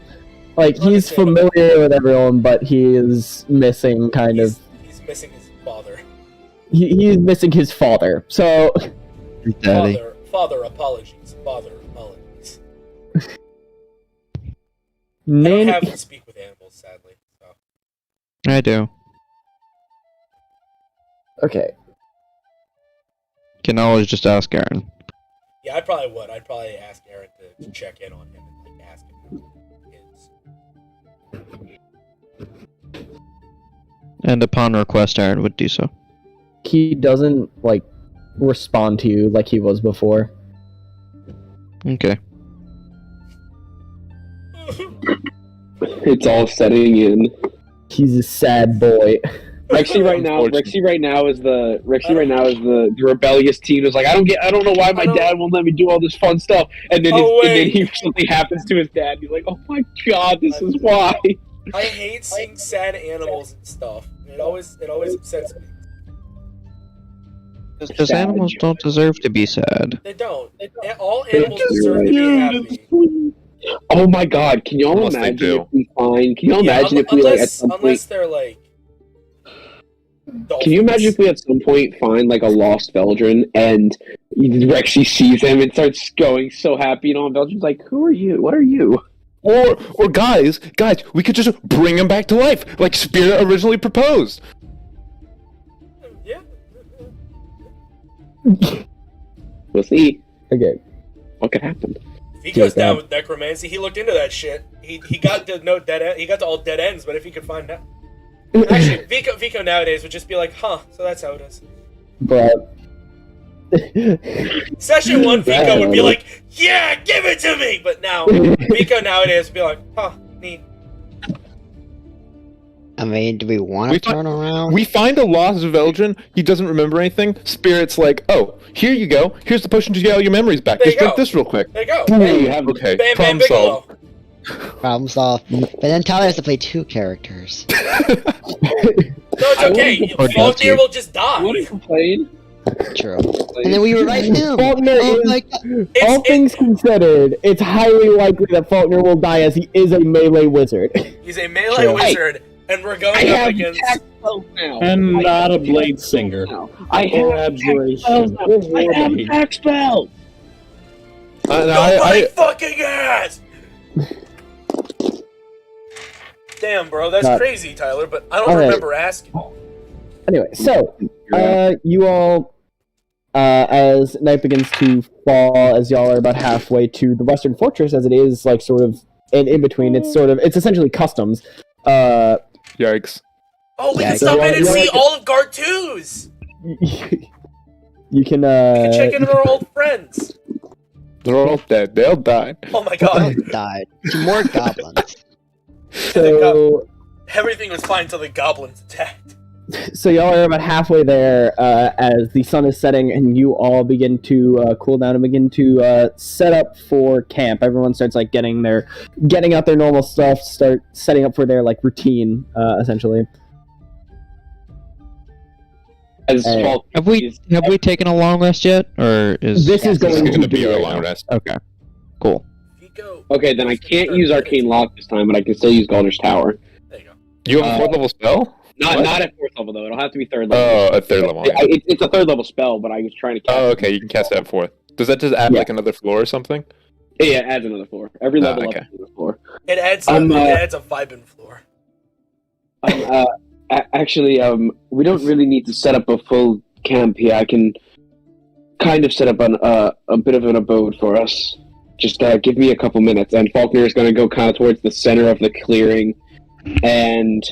Like, he's familiar with everyone, but he is missing he's missing his father. He's missing his father. So Daddy. Father apologies. Father apologies. I Name don't have to speak with animals, sadly. So. I do. Okay. Can always just ask Erin. Yeah, I probably would. I'd probably ask Erin to check in on him and like ask him how he is. And upon request, Erin would do so. He doesn't respond to you like he was before. Okay. It's all setting in. He's a sad boy. Rexy right now is the rebellious teen who's like, I don't know why my dad won't let me do all this fun stuff, and then something happens to his dad. He's like, oh my god, this is why. I hate seeing sad animals and stuff. It always upsets me. Because animals don't deserve to be sad. They don't. All animals deserve to be happy. Oh my god, can y'all imagine if we find... Can y'all imagine if we, at some point... Unless they're, dolphins. Can you imagine if we at some point find, a lost Veldrin, and Rexy sees him and starts going so happy, and Veldrin's like, who are you? What are you? Or guys, we could just bring him back to life, like Spirit originally proposed. Yeah. We'll see. Okay. What could happen? Vico's down with necromancy. He looked into that shit. He got to no dead end. He got to all dead ends. But if he could find out, actually, Vico nowadays would just be like, "Huh, so that's how it is." But Session 1 Vico would be like, "Yeah, give it to me." But now Vico nowadays would be like, "Huh, neat." I mean, do we want to turn around? We find a lost Veldrin. He doesn't remember anything. Spirit's like, oh, here you go. Here's the potion to get all your memories back. There Just you drink go. this real quick. There you go. Hey, you have Okay, Bam Bam problem Bigelow. solved. Problem solved. But then Tyler has to play 2 characters. No, it's okay. Falkner will just die. What complain? True. And then we revive him. Falkner Oh is, my god. all things considered, it's highly likely that Falkner will die as he is a melee wizard. He's a melee wizard, and we're going up against. Now. And not a blade singer. I Or have abjuration. I have attack spell. Nobody fucking ass! Damn, bro, that's crazy, Tyler, but I don't remember asking. Anyway, so, you all, as night begins to fall, as y'all are about halfway to the Western Fortress, as it is, like, sort of, in between, it's essentially customs. Yikes. Oh, we can stop in and see all of Guard 2's! You can, We can check in on our old friends. They're all dead. They all died. Oh my god. Died. 2 more goblins. So, everything was fine until the goblins attacked. So y'all are about halfway there as the sun is setting, and you all begin to cool down and begin to set up for camp. Everyone starts like getting out their normal stuff, start setting up for their like routine, essentially. Have we taken a long rest yet, or is this is going to be a long rest? Okay, cool. Vico. Okay, then I can't use Arcane Lock this time, but I can still use Galder's Tower. There you go. You have a 4th level spell? Not at 4th level though. It'll have to be 3rd level. Oh, a 3rd level. Yeah. It's a 3rd level spell, but I was trying to cast Oh, okay. You can cast it at 4th. Does that just add like another floor or something? Yeah, it adds another floor. Every level up okay. is another floor. It adds a vibing floor. Actually, we don't really need to set up a full camp here. I can kind of set up a bit of an abode for us. Just give me a couple minutes, and Falkner is going to go kind of towards the center of the clearing and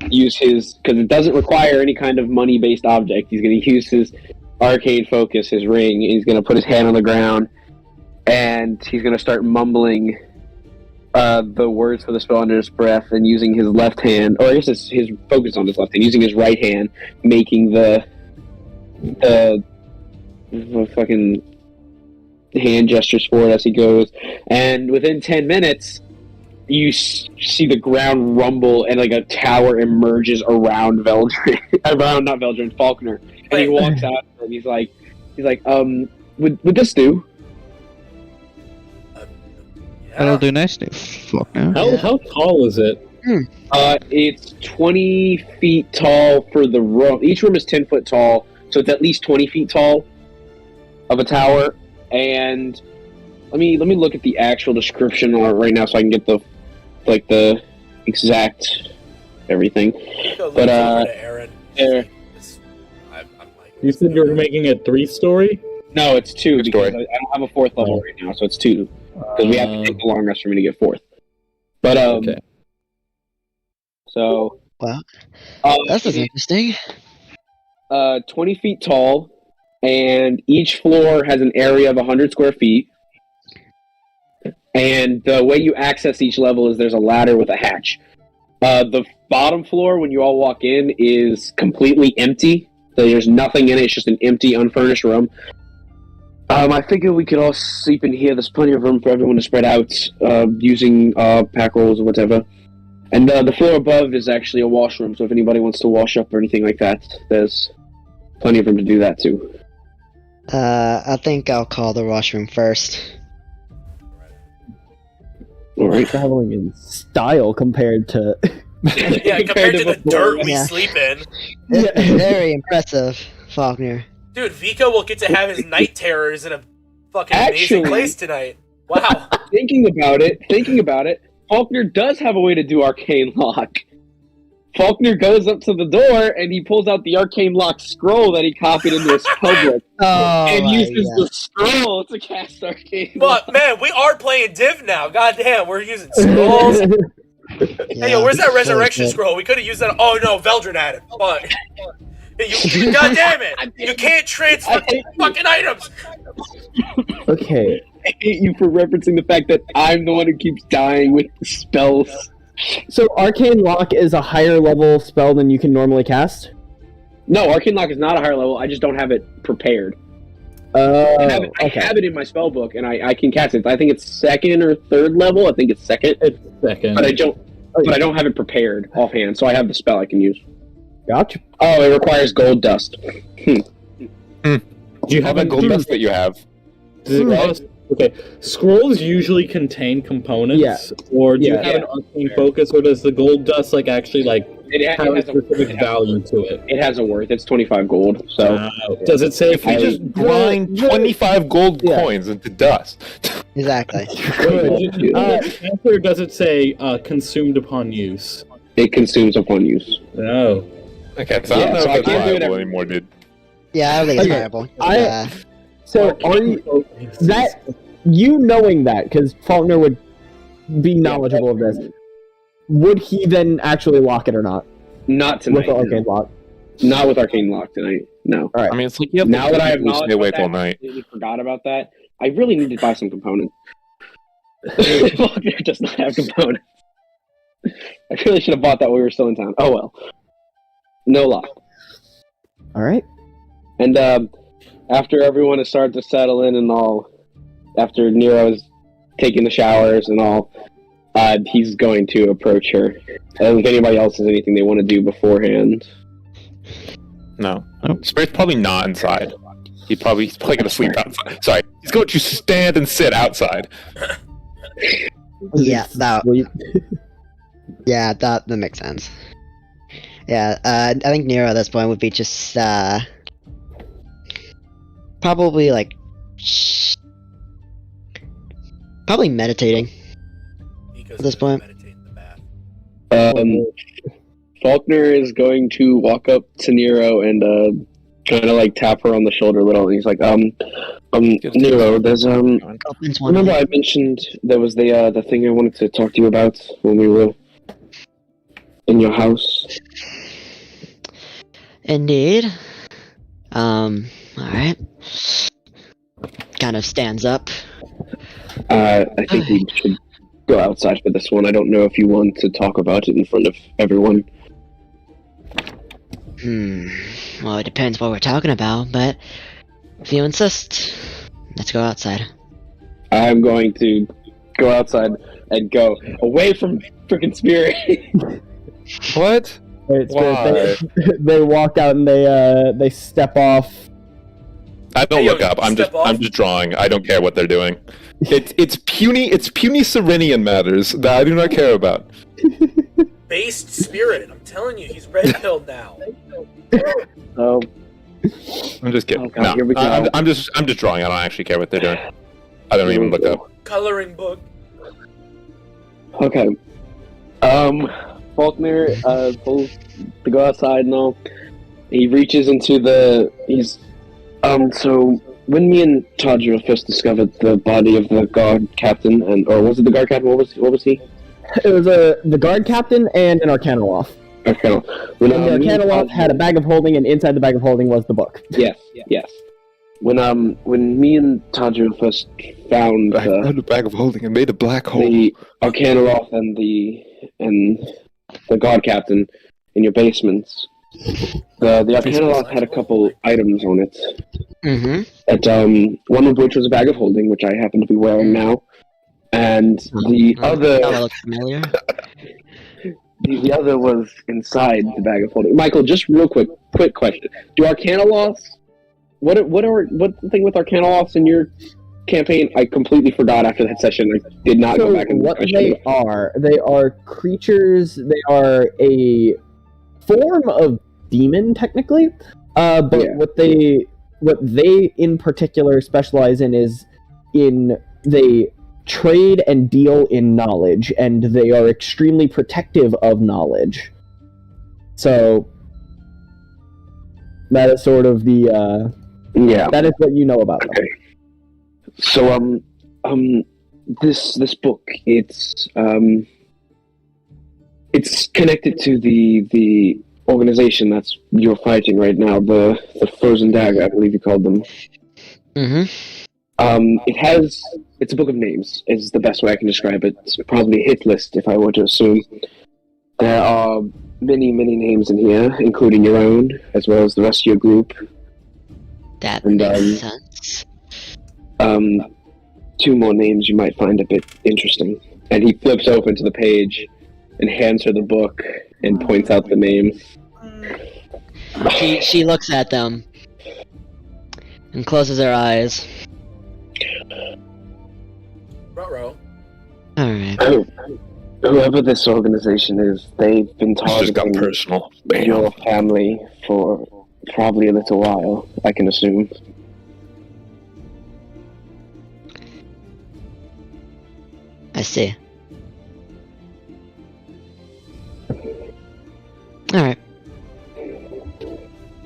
use his, because it doesn't require any kind of money-based object. He's going to use his arcane focus, his ring. He's going to put his hand on the ground, and he's going to start mumbling the words for the spell under his breath, and using his left hand, or I guess his focus on his left hand, using his right hand, making the fucking hand gestures for it as he goes. And within 10 minutes, you see the ground rumble, and like a tower emerges around Veldrin, not Veldrin, Falkner. And he walks out, and he's like, would this do? That'll do nicely. Fuck now. How tall is it? It's 20 feet tall for the room. Each room is 10 foot tall, so it's at least 20 feet tall of a tower. And let me look at the actual description on it right now, so I can get the exact everything. But to Erin. there. You said you were making it 3-story? No, it's 2 because I Story. don't have a 4th level right now, so it's 2 because we have to take the long rest for me to get 4th. But Okay. So Wow. This is interesting. 20 feet tall, and each floor has an area of 100 square feet. And the way you access each level is there's a ladder with a hatch. The bottom floor, when you all walk in, is completely empty. So there's nothing in it. It's just an empty, unfurnished room. I figure we could all sleep in here. There's plenty of room for everyone to spread out using pack rolls or whatever. And the floor above is actually a washroom, so if anybody wants to wash up or anything like that, there's plenty of room to do that too. I think I'll call the washroom first. Alright. Traveling in style compared to. Yeah, compared to the dirt we Yeah. sleep in. Very impressive, Falkner. Dude, Vico will get to have his night terrors in a fucking amazing Actually- place tonight. Wow. Thinking about it, Falkner does have a way to do arcane lock. Falkner goes up to the door and he pulls out the arcane lock scroll that he copied into his public and uses the scroll to cast arcane lock. But man, we are playing Div now. God damn, we're using scrolls. Hey, yo, where's that resurrection scroll? We could have used that. Oh no, Veldrin had it. Fuck. Hey, God damn it! You can't transfer fucking items. Okay. I hate you for referencing the fact that I'm the one who keeps dying with the spells. So Arcane Lock is a higher level spell than you can normally cast? No, Arcane Lock is not a higher level. I just don't have it prepared. I I have it in my spell book, and I can cast it. I think it's second or third level. I think it's second. It's second. But I don't have it prepared offhand, so I have the spell I can use. Gotcha. Oh, it requires gold dust. Do you have All that gold dust that you have. Does it cost? Okay. Scrolls usually contain components, or do you have an arcane focus, or does the gold dust actually it have a has specific value to it? It has a worth. It's 25 gold. So does it say If we just grind 25 gold coins into dust? Exactly. Or does it say consumed upon use? It consumes upon use. Oh. Okay, so I don't know so I if that's can't do it viable anymore, dude. Yeah, I don't think it's Okay. viable. So are you that you knowing that because Falkner would be knowledgeable of this? Would he then actually lock it or not Not tonight. with the Arcane Lock? Not with Arcane Lock tonight. No. All right. I mean, it's like you have Now that I have to knowledge stay awake about all that, I night. completely forgot about that. I really need to buy some components. Falkner does not have components. I really should have bought that when we were still in town. Oh well. No lock. All right. And after everyone has started to settle in and all, after Nero's taking the showers and all, he's going to approach her. If anybody else has anything they want to do beforehand. No. Spirit's probably not inside. He's probably going to sleep outside. Sorry. He's going to stand and sit outside. Yeah, that Sleep. yeah, that makes sense. Yeah, I think Nero at this point would be just probably probably meditating. Because At this point. meditate in the bath. Falkner is going to walk up to Nero and kind of tap her on the shoulder a little. And he's like, Nero, there's Opens one remember eye. I mentioned there was the thing I wanted to talk to you about when we were in your house. Indeed. Alright. Kind of stands up. I think we should go outside for this one. I don't know if you want to talk about it in front of everyone. Well, it depends what we're talking about, but if you insist, let's go outside. I'm going to go outside and go away from freaking Spirit. What? Right, Why? they walk out and they step off. I don't Hey, yo, look up. I'm step off. just drawing. I don't care what they're doing. It's puny Serenian matters that I do not care about. Based spirit. I'm telling you, he's red pilled now. Oh, I'm just kidding. Oh, God, here we go. I'm just drawing. I don't actually care what they're doing. I don't even look up. Coloring book. okay. Falkner pulls to go outside and all. He reaches into so when me and Tadriel first discovered the body of the guard captain, or was it the guard captain? What was he? It was the guard captain and an Arcanoloth. Okay. And the Arcanoloth had a bag of holding, and inside the bag of holding was the book. Yes. When me and Tadriel first found I found a bag of holding and made a black hole. the Arcanoloth and the guard captain in your basements, the Arcanoloth had a couple items on it. Mm-hmm. That one of which was a bag of holding, which I happen to be wearing now, and the That other looks familiar. the other was inside the bag of holding. Michael, just real quick question: do Arcanoloths? What the thing with Arcanoloths in your campaign? I completely forgot after that session. I did not go So back and what they are creatures. They are a form of demon, technically. But Yeah. what they in particular specialize in is they trade and deal in knowledge, and they are extremely protective of knowledge. So that is sort of the that is what you know about them. Okay. So this book it's connected to the organization that's you're fighting right now, the Frozen Dagger, I believe you called them. Mm-hmm. It has It's a book of names, is the best way I can describe it. It's probably a hit list, if I were to assume. There are many, many names in here, including your own, as well as the rest of your group. That And, makes sense. 2 more names you might find a bit interesting. And he flips open to the page and hands her the book and points out the names. She looks at them and closes her eyes. Ruh-roh. Alright. Whoever this organization is, they've been This just got targeting personal. Bam. your family for probably a little while, I can assume. I see. Alright.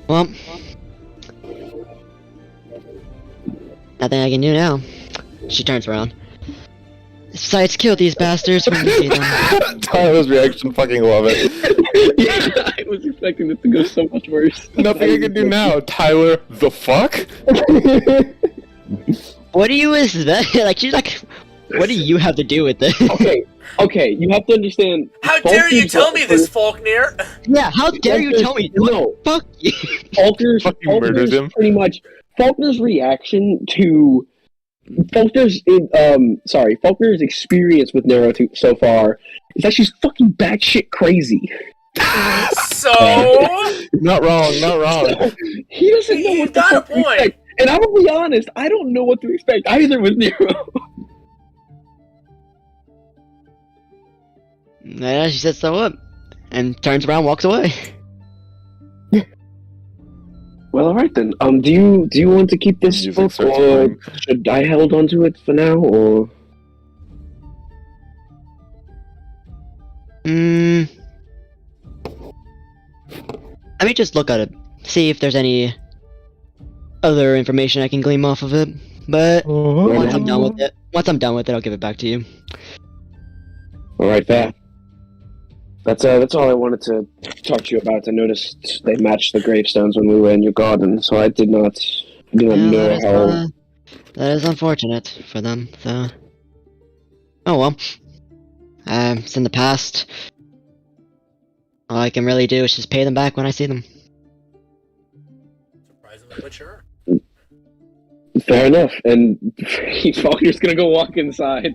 Well, nothing I can do now. She turns around. Besides, kill these bastards when you see them. Tyler's reaction, fucking love it. Yeah, I was expecting this to go so much worse. Nothing I can do now. Tyler, the fuck? What do you expect? Like, she's like, what do you have to do with this? Okay, you have to understand. How dare you tell me this, Falkner? Yeah, how dare you tell me? No, Fuck you. Faulkner's Fucking murdered him. pretty much. Faulkner's reaction to Faulkner's experience with Nero so far is that she's fucking batshit crazy. So Not wrong, not wrong. He doesn't know you what the got a fuck to point. expect. And I'm gonna be honest, I don't know what to expect either with Nero. Yeah, she says so up, and turns around, walks away. Well, alright then. Do you want to keep this Music book, starts or playing. should I hold on to it for now, or? Let me just look at it, see if there's any other information I can glean off of it. But once I'm done with it, I'll give it back to you. Alright, fair. That's all I wanted to talk to you about. I noticed they matched the gravestones when we were in your garden, so I did not know how. That is unfortunate for them, so. Oh well. It's in the past. All I can really do is just pay them back when I see them. surprisingly, but sure. Fair enough. And Faulkner's gonna go walk inside.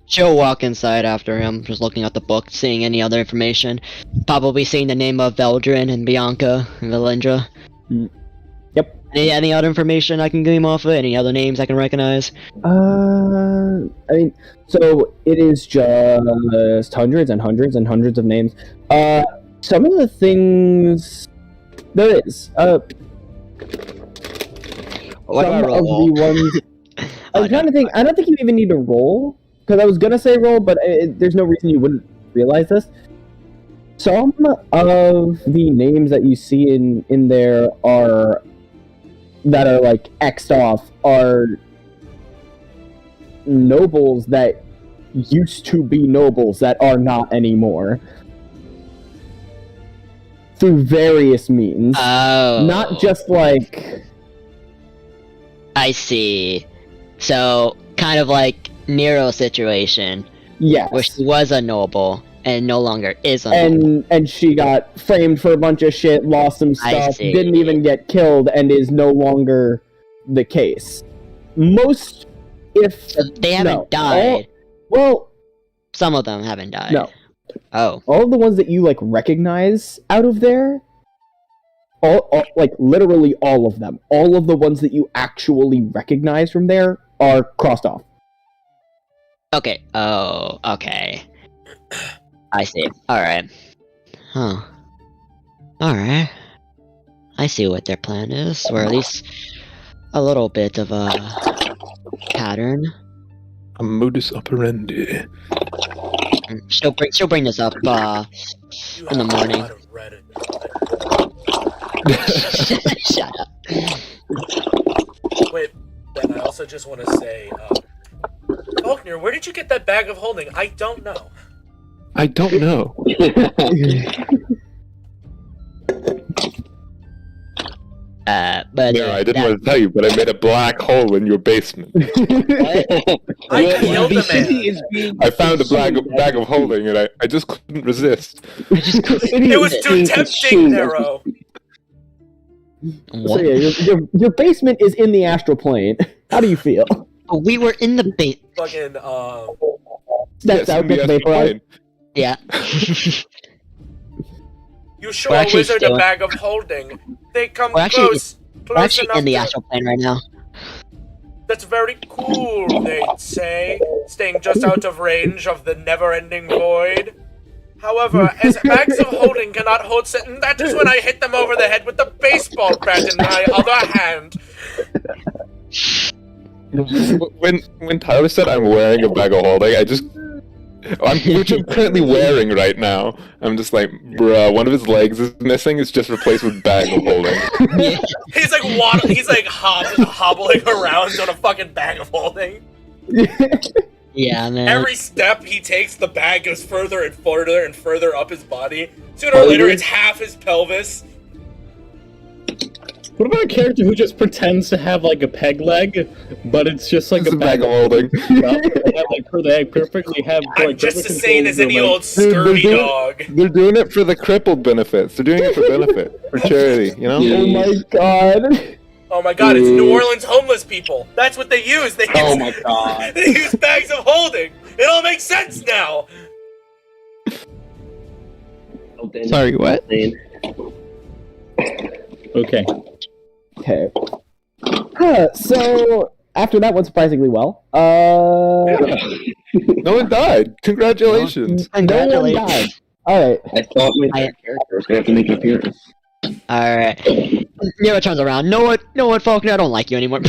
She'll walk inside after him, just looking at the book, seeing any other information. Probably seeing the name of Veldrin and Bianca and Valindra. Yep. Any other information I can glean off of it? Any other names I can recognize? I mean, so it is just hundreds and hundreds and hundreds of names. Some of the things there is. What do I some roll? of the ones. I'm trying to think. I don't think you even need to roll, because I was gonna say roll, but there's no reason you wouldn't realize this. Some of the names that you see in there that are like X'd off are nobles that used to be nobles that are not anymore. Through various means. Oh. Not just like... I see. So, kind of like Nero situation, Yes. where she was a noble and no longer is a noble. And she got framed for a bunch of shit, lost some stuff, see. didn't even get killed, and is no longer the case. Most, if... So they haven't no, died. well, Some of them haven't died. no. Oh. All of the ones that you, like, recognize out of there, all, like, literally all of them, all of the ones that you actually recognize from there are crossed off. Okay. Oh, okay. I see. Alright. Huh. Alright. I see what their plan is, or at least a little bit of a pattern. A modus operandi. She'll bring this up in the morning. Shut up. Wait, but I also just want to say, Falkner, where did you get that bag of holding? I don't know. I don't know. But No, I didn't want to tell you, but I made a black hole in your basement. I killed the man. I found a bag of holding, and I just couldn't resist. It was too tempting, Nero. So yeah, your basement is in the astral plane. How do you feel? We were in the bait. Fucking Steps out, gets vaporized. Yeah. You show a wizard a bag of holding. They come close enough in the to... astral plane right now. That's very cool, they'd say, staying just out of range of the never-ending void. However, as bags of holding cannot hold certain, that is when I hit them over the head with the baseball bat in my other hand. When Tyler said I'm wearing a bag of holding, which I'm currently wearing right now. I'm just like, bruh, one of his legs is missing. It's just replaced with bag of holding. He's like hobbling around on a fucking bag of holding. Yeah, man. Every step he takes, the bag goes further and further and further up his body. Sooner or later, it's half his pelvis. What about a character who just pretends to have like a peg leg, but it's just like a bag of holding? They perfectly have. I'm just as sane as any old scurvy dog. They're doing it for the crippled benefits. They're doing it for benefit, for charity. You know? Oh my god. Oh my god, it's New Orleans homeless people. That's what they use. Oh my god. They use bags of holding. It all makes sense now. Sorry, what? Okay. Okay. So after that went surprisingly well. No one died. Congratulations. No one died. Alright. I thought my character was gonna have to make an appearance. Alright. Nero turns around. Know what, Falkner? I don't like you anymore.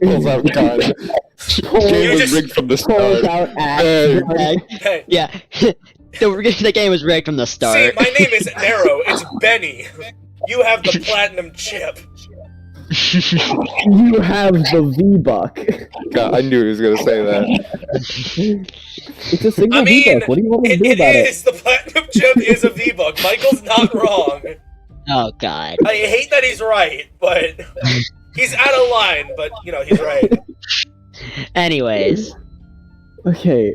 Pulls out gun. Game was rigged from the start. Hey. Yeah. The game was rigged from the start. See, my name is Nero. It's Benny. You have the platinum chip. You have the V-Buck. God, I knew he was gonna say that. It's a single V-Buck. What do you want me to do about it? It is. The platinum chip is a V-Buck. Michael's not wrong. Oh, God. I hate that he's right, but... He's out of line, but, he's right. Anyways. Okay.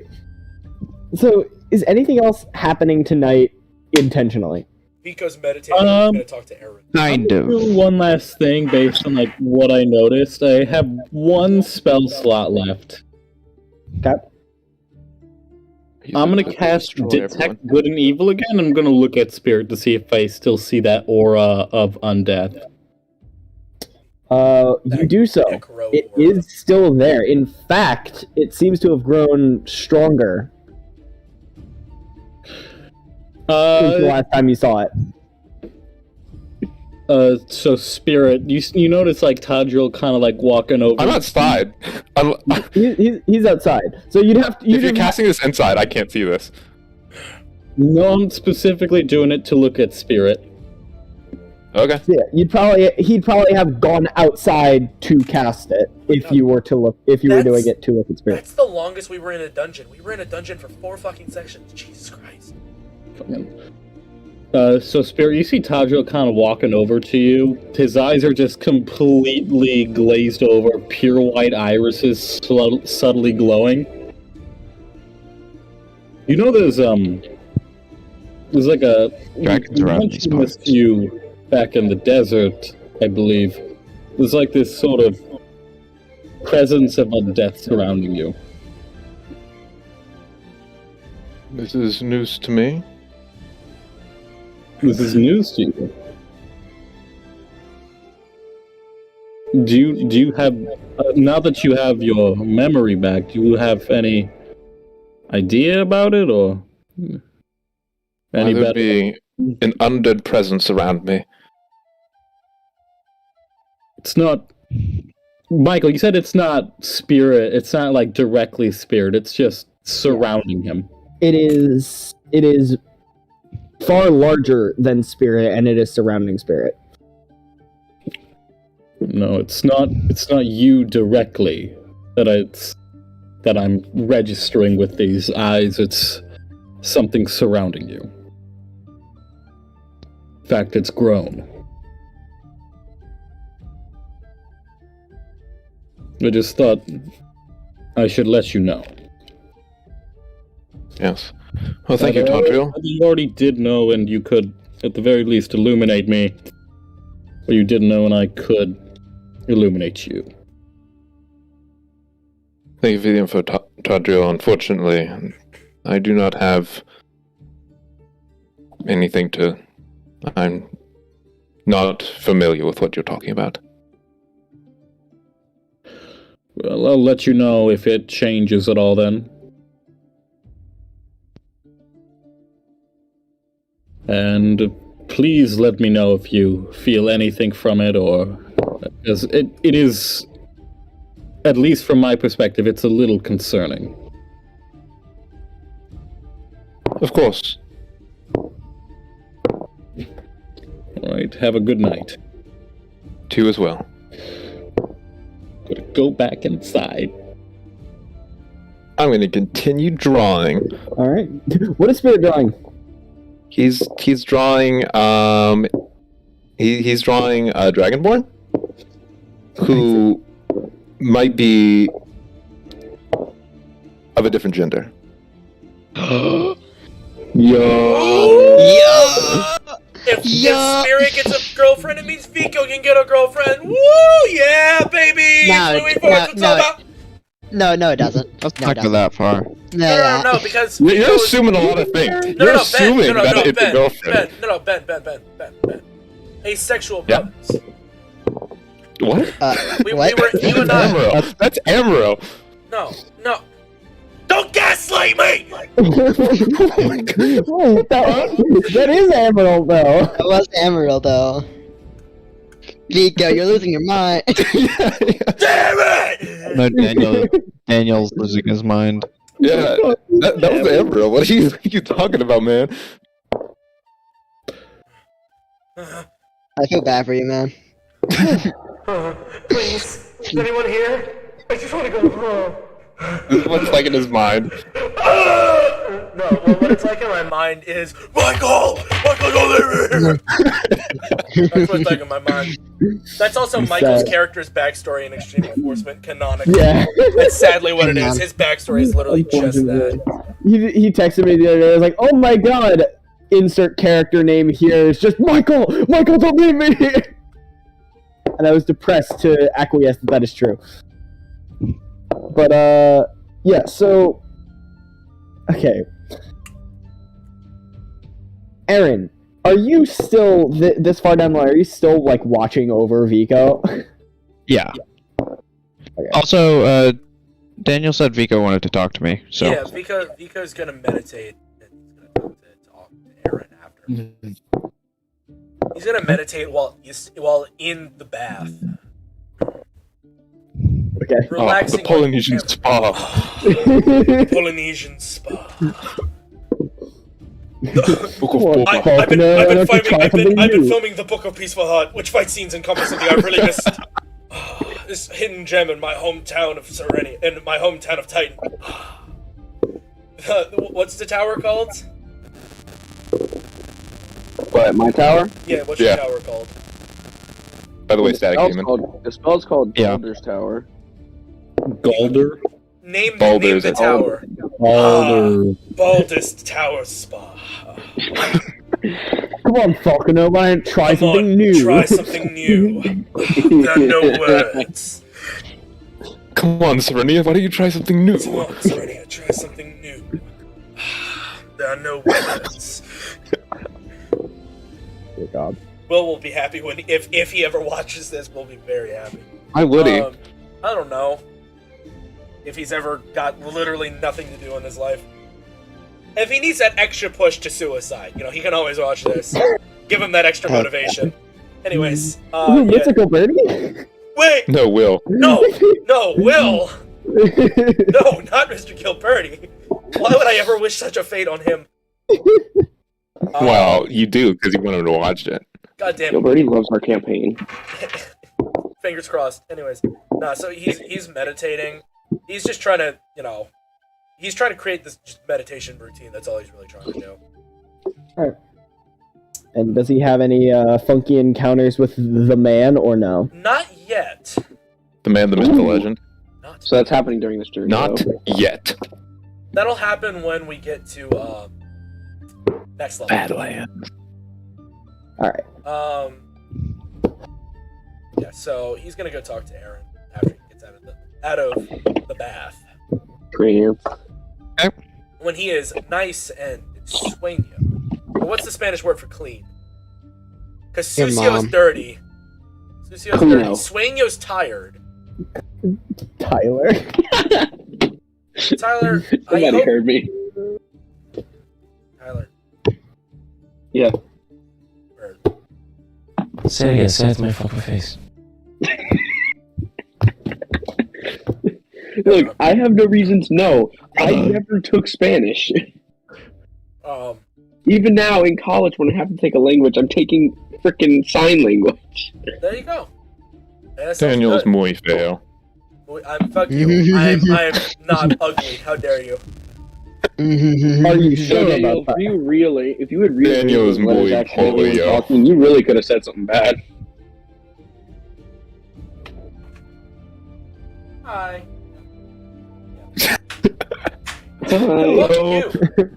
So, is anything else happening tonight intentionally? Vico's meditating. I'm gonna talk to Erin. Kind of. One last thing based on what I noticed. I have one spell slot left. Okay. I'm gonna cast Detect Good and Evil again. I'm gonna look at Spirit to see if I still see that aura of undeath. You do so. It is still there. In fact, it seems to have grown stronger. Since the last time you saw it. So Spirit, you notice Tadriel kind of walking over. I'm outside. He's outside. So you'd have to. If you're casting this inside, I can't see this. No, I'm specifically doing it to look at Spirit. Okay. Yeah, he'd probably have gone outside to cast it if you were to look. If you were doing it to look at Spirit. That's the longest we were in a dungeon. We were in a dungeon for 4 fucking sections. Jesus Christ. So Spirit, you see Tadriel kind of walking over to you. His eyes are just completely glazed over, pure white irises subtly glowing. You know there's like a... Dragons around these parts. With you back in the desert, I believe. There's this sort of presence of undeath surrounding you. This is news to me. This is news to you. Do you have now that you have your memory back? Do you have any idea about it, or any better? Be an undead presence around me. It's not, Michael. You said it's not spirit. It's not directly spirit. It's just surrounding him. It is far larger than spirit, and it is surrounding spirit. No, it's not you directly that I'm registering with these eyes. It's something surrounding you. In fact, it's grown. I just thought I should let you know. Yes. Well, thank you, Tadriel. You already did know, and you could, at the very least, illuminate me. Or you didn't know, and I could illuminate you. Thank you for the info, Tadriel. Unfortunately, I do not have anything to... I'm not familiar with what you're talking about. Well, I'll let you know if it changes at all then. And please let me know if you feel anything from it, or... Because it is, at least from my perspective, it's a little concerning. Of course. Alright, have a good night. To you as well. Gotta go back inside. I'm going to continue drawing. All right. What is Spirit drawing? He's drawing he's drawing a Dragonborn who might be of a different gender. Yo. If Spirit gets a girlfriend, it means Vico can get a girlfriend. Woo! Yeah, baby! No, it doesn't. Let's not go that far. No, because You're assuming a lot of things. You're assuming that it's a girlfriend. Ben. Asexual brothers. What? We What? were, you and I. Amaro. That's Amaro. No. Don't gaslight me! That is Emerald, though. It was Emerald, though. Vico, you're losing your mind. Damn it! No, Daniel's losing his mind. Yeah, that was Amaro. What are you talking about, man? I feel bad for you, man. Please, is anyone here? I just want to go home. This is what it's like in his mind. No, well, what it's like in my mind is Michael, don't leave me here. That's what it's like in my mind. That's also Michael's character's backstory in Extreme Enforcement, canonically. Yeah. That's sadly what it is. His backstory is literally just that. He texted me the other day. I was like, "Oh my god!" Insert character name here is just Michael. Michael, don't leave me here. And I was depressed to acquiesce that is true. But yeah. So, okay. Erin, are you still this far down the line? Are you still like watching over Vico? Yeah. Okay. Also, Daniel said Vico wanted to talk to me, so... Yeah, Vico's gonna meditate and he's gonna talk to Erin after. He's gonna meditate while in the bath. Okay. Relaxing. The Polynesian spa. Polynesian spa. Book of Well, Boba. I've been new. filming the Book of Peaceful Heart, which fight scenes encompass something I really missed. This hidden gem in my hometown of Serenity, in my hometown of Titan. What's the tower called? What, my tower? Yeah, what's your tower called? By the way, Static Demon. The spell's called Yeah. Balder's Tower. Galder? Name Baldur's the tower. Balder. Baldest Tower Spa. Come on, Falkner, why don't try Come something on, new? Try something new. There are no words. Come on, Serenia, why don't you try something new? Come on, Serenia, try something new. There are no words. Dear God. Will be happy when if he ever watches this. We'll be very happy. Why would he? I don't know if he's ever got literally nothing to do in his life. If he needs that extra push to suicide, he can always watch this. Give him that extra motivation. Anyways, Mythical Birdie? Wait, No, Will. no, Will, no, not Mr. Gilberti. Why would I ever wish such a fate on him? Well, you do, because you want him to watch it. God damn it. Gilberti loves our campaign. Fingers crossed. Anyways, so he's meditating. He's just trying to, he's trying to create this meditation routine. That's all he's really trying to do. Alright. And does he have any funky encounters with the man or no? Not yet. The man, the myth, the legend. Not. So that's happening during this journey. Not though. yet. That'll happen when we get to next level. Badlands. All right. Yeah. So he's gonna go talk to Erin after he gets out of the bath. Trahant. When he is nice and sueño. But what's the Spanish word for clean? Because Your sucio's mom. dirty. Sucio's Cleano. dirty. Sueño's tired. Tyler. Tyler, I Somebody hope... heard me. Tyler. Yeah. Word. Say it again, say it to my fucking face. Look, I have no reason to know. I never took Spanish. Even now in college, when I have to take a language, I'm taking freaking sign language. There you go. That sounds Daniel's good. muy feo. Fuck you. I'm not ugly. How dare you? Are you So, sure Daniel, about that? if you had really Daniel is letters muy accidentally when polio. talking, you really could have said something bad. Hi. Hello. Fuck you.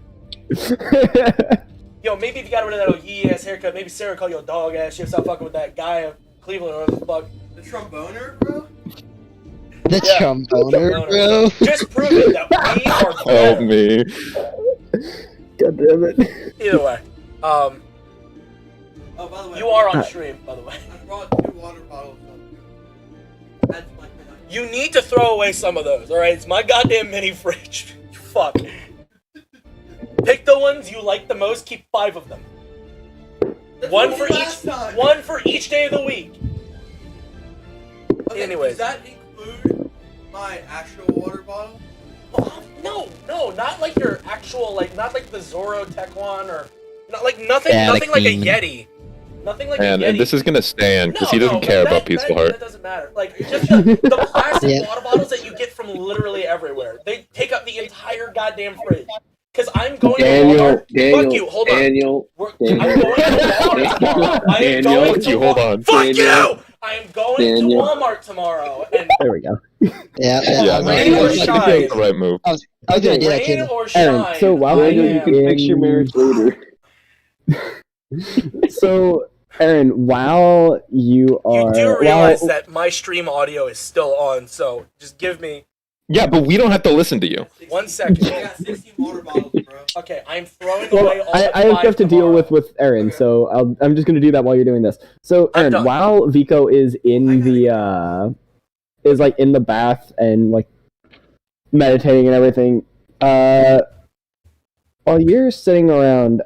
Yo, maybe if you got rid of that old yee ass haircut, maybe Sarah call you a dog ass. She'll stop fucking with that guy of Cleveland or whatever the fuck. The tromboner, bro? The tromboner, bro. Just prove it that we are Help better. me. God damn it. Either way, Oh, by the way, you are on stream. By the way, I brought 2 water bottles up. That's my you need to throw away some of those. All right, it's my goddamn mini fridge. Fuck. Pick the ones you like the most. Keep 5 of them. One for each day of the week. Okay, Anyways. does that include my actual water bottle? No, not like your actual, like, not like the Zoro Tech one, or not like nothing like a Yeti. Nothing like a Yeti. And this is gonna stand because he doesn't but care that- about Peaceful that, Heart. That doesn't matter. Like, it's just the plastic Yeah. water bottles that you get from literally everywhere. They take up the entire goddamn fridge. Because I'm going to Walmart. Fuck you, hold on. Daniel. I'm going to Walmart tomorrow. I am Daniel. going Fuck to you, hold on. Fuck Daniel. you! I am going Daniel. to Walmart tomorrow. And There we go. Yeah, Yeah, Rain or that's shine. the right move. I was gonna do that rain too. or shine. Erin, so while I Daniel, you am- can fix your marriage later. So, Erin, while you are... You do realize that my stream audio is still on, so just give me Yeah, but we don't have to listen to you. 1 second. I got 16 water bottles, bro. Okay, I'm throwing Well, away all I the have 5 stuff to deal tomorrow. with Erin, Okay. so I'm just gonna do that while you're doing this. So, I'm Erin, done. while Vico is in the is like in the bath and like meditating and everything, while you're sitting around,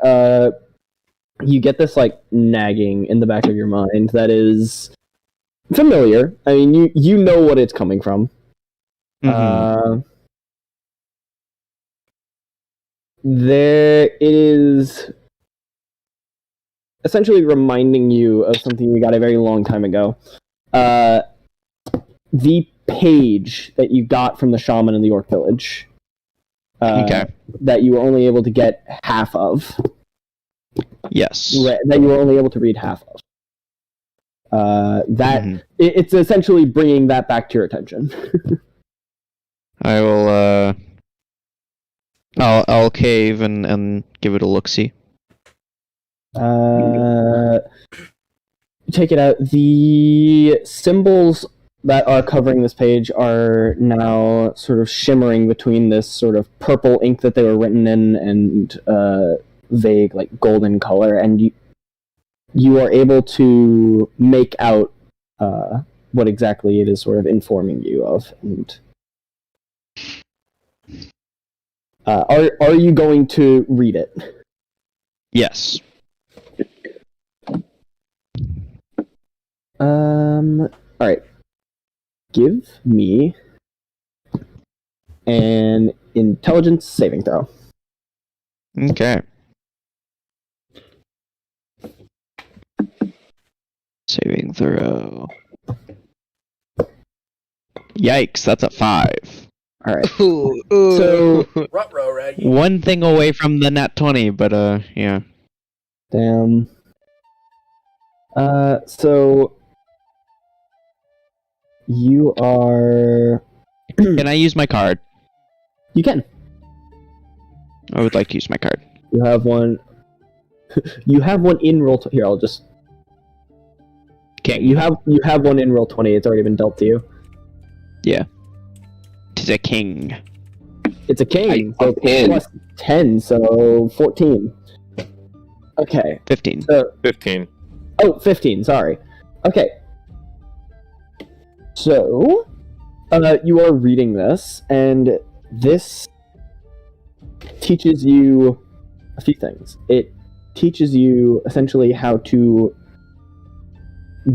you get this like nagging in the back of your mind that is familiar. I mean, you know what it's coming from. There it is, essentially reminding you of something you got a very long time ago. The page that you got from the shaman in the Orc village. Okay. That you were only able to get half of. Yes. That you were only able to read half of. It's essentially bringing that back to your attention. I will. I'll cave and give it a look. See. Check it out. The symbols that are covering this page are now sort of shimmering between this sort of purple ink that they were written in and vague, like, golden color, and you are able to make out what exactly it is sort of informing you of. And are you going to read it? Yes. Alright. Give me an intelligence saving throw. Okay. Saving throw. Yikes! That's a 5. Alright. Ooh, So, Ruh-roh, Raggy. One thing away from the nat 20, but yeah. damn. So you are Can I use my card? You can. I would like to use my card. You have one. You have one in roll. Here, I'll just. Okay. You have one in roll 20. It's already been dealt to you. Yeah. Tis a king. It's a king. I- So 10. plus 10, so 14. Okay. 15. So 15. Oh, 15, sorry. Okay. So, you are reading this, and this teaches you a few things. It teaches you essentially how to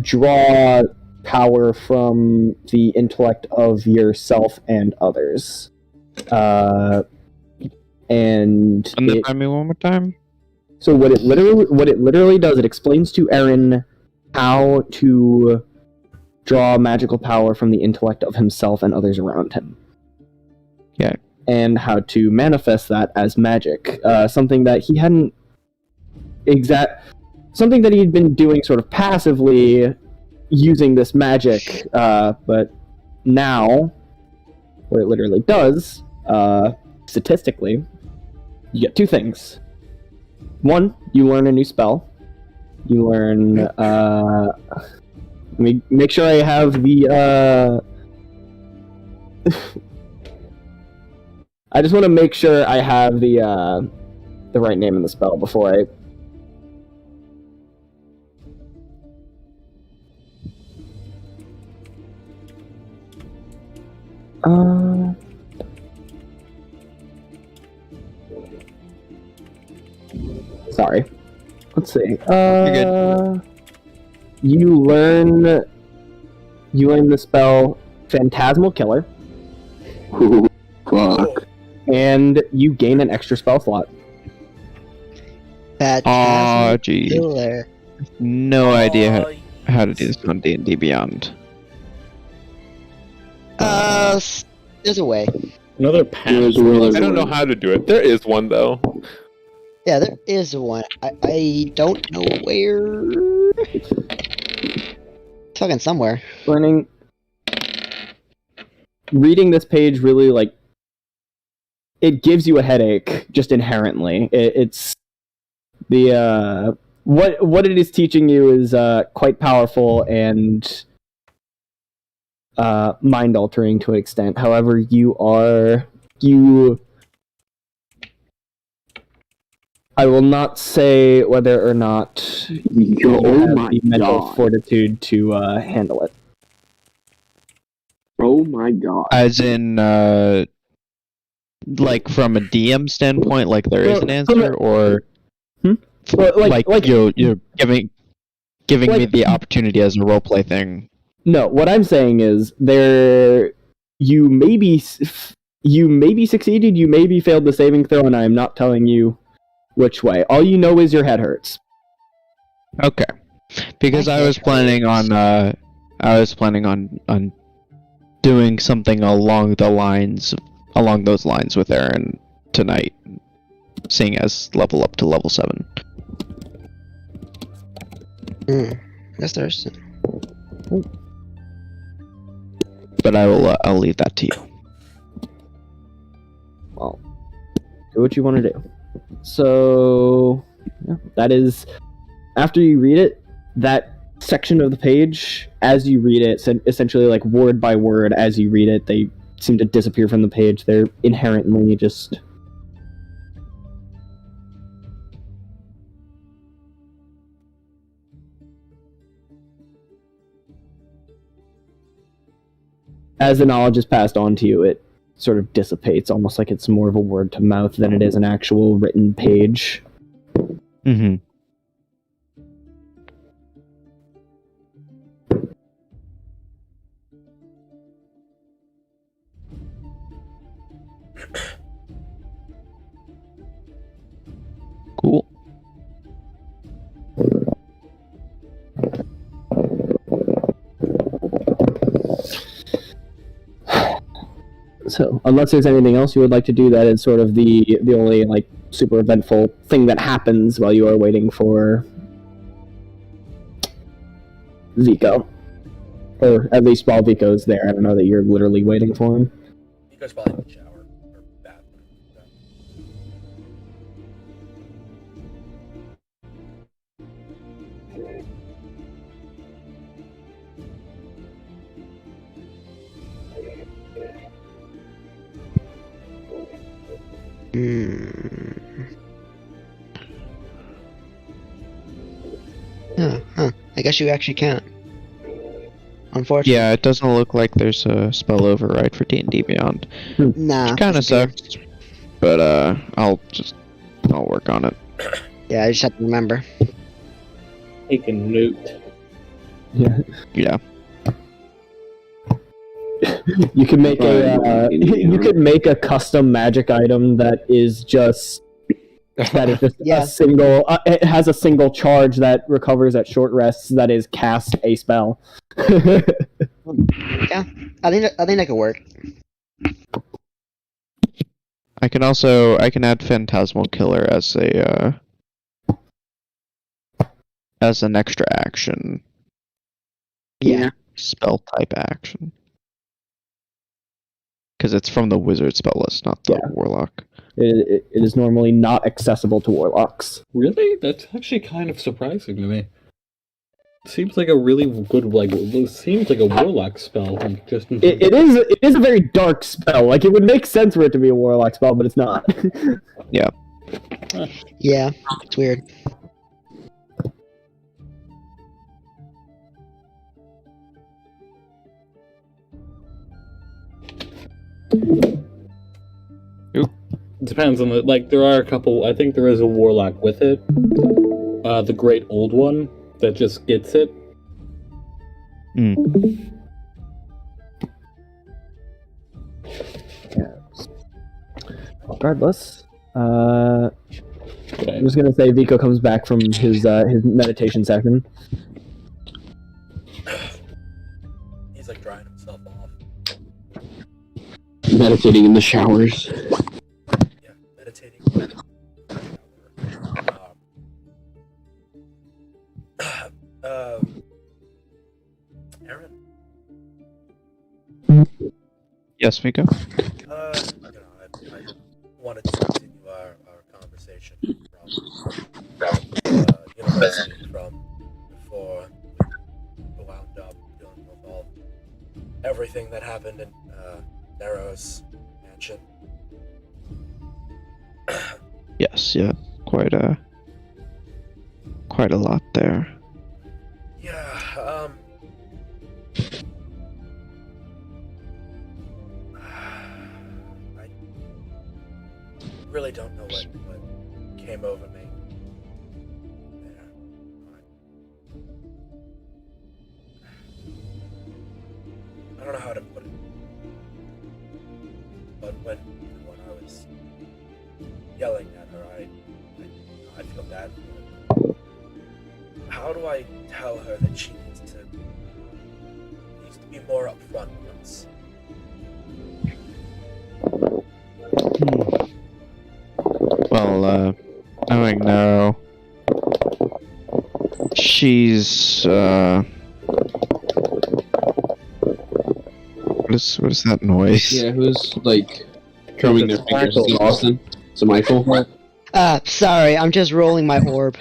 draw power from the intellect of yourself and others. And Run that by me one more time. so what it literally does, it explains to Erin how to draw magical power from the intellect of himself and others around him. Yeah. And how to manifest that as magic. Something that he hadn't something that he'd been doing sort of passively using this magic, but now what it literally does, statistically, you get two things. One, you learn a new spell. You learn, let me make sure I have the, I just want to make sure I have the right name in the spell before I... Sorry. Let's see. You're good. You learn the spell Phantasmal Killer, Ooh, fuck. and you gain an extra spell slot. That Aw, gee. killer. No idea how to do this on D&D Beyond. There's a way. Another pass. I don't know how to do it. There is one though. Yeah, there is one. I don't know where. Fucking somewhere. Reading this page really, like, it gives you a headache just inherently. It's the what it is teaching you is quite powerful and mind altering to an extent. However, I will not say whether or not you have the mental fortitude to handle it. Oh my god. As in, like from a DM standpoint, like there is an answer, or like you're giving me the opportunity as a roleplay thing. No, what I'm saying is you may be succeeded, you may be failed the saving throw, and I am not telling you which way. All you know is your head hurts. Okay, because I was planning on doing something along those lines with Erin tonight, seeing as level up to level 7. Yes, there's. But I'll leave that to you. Well, do what you want to do. So, yeah, that is, after you read it, that section of the page, as you read it, essentially like word by word, as you read it, they seem to disappear from the page. They're inherently just... As the knowledge is passed on to you, it sort of dissipates, almost like it's more of a word to mouth than it is an actual written page. Mm-hmm. Cool. So, unless there's anything else you would like to do, that is sort of the only, like, super eventful thing that happens while you are waiting for Vico. Or at least while Vico's there. I don't know that you're literally waiting for him. You guys probably need a shower or bathroom. So. Huh. I guess you actually can't. Unfortunately. Yeah, it doesn't look like there's a spell override for D&D Beyond. Nah. Which kind of sucks. But I'll work on it. Yeah, I just have to remember. Take a note. Yeah. Yeah. You could make you could make a custom magic item that is just Yeah. a single. It has a single charge that recovers at short rests. That is cast a spell. Yeah, I think that could work. I can add Phantasmal Killer as an extra action. Yeah. Spell type action. Because it's from the wizard spell list, not the warlock. It is normally not accessible to warlocks. Really? That's actually kind of surprising to me. Seems like a really good, seems like a warlock spell. Just It is a very dark spell. Like, it would make sense for it to be a warlock spell, but it's not. Yeah. Yeah, it's weird. Depends on there are a couple. I think there is a warlock with it. The Great Old One that just gets it. Regardless, I'm just gonna say Vico comes back from his meditation session. He's like drying himself off. Meditating in the showers. Yeah, meditating. Erin. Yes, Vico? I wanted to continue our conversation from university, from before we wound up dealing with everything that happened in Nero's mansion. Yes, yeah. Quite a lot there. Yeah, I really don't know what came over me there. I don't know how to put it, but when I was yelling at her, I feel bad for her. How do I tell her that she needs to be more upfront with us? Well, knowing Nero, she's what is that noise? Yeah, who's drumming their fingers? Is it Austin? Is it Michael? Sorry, I'm just rolling my orb.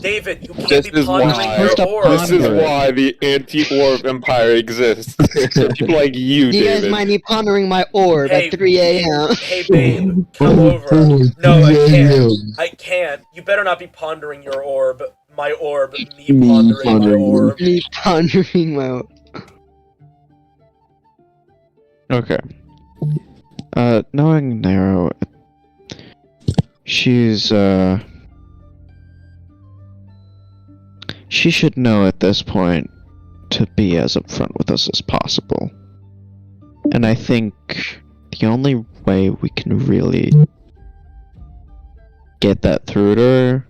David, you can't This be is pondering why. your orb. This is why the anti-orb empire exists. People like you, Do you guys David. mind me pondering my orb at 3 a.m.? Hey, babe, come over. No, I can't. I can't. You better not be pondering your orb. My orb. Me pondering my orb. Me pondering my orb. Okay. Knowing Nero, she's she should know at this point to be as upfront with us as possible. And I think the only way we can really get that through to her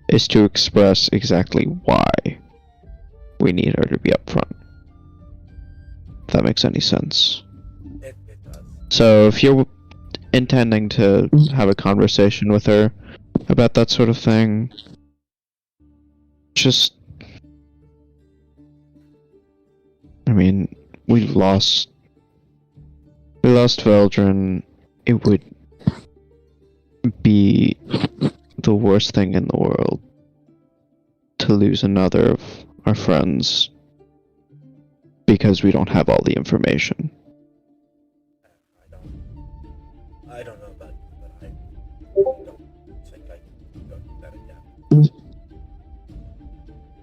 is to express exactly why we need her to be upfront. If that makes any sense. It does. So if you're intending to have a conversation with her about that sort of thing, just, I mean, we've lost we lost Veldrin, it would be the worst thing in the world to lose another of our friends because we don't have all the information. I don't know about you, but I don't think I can go through that again.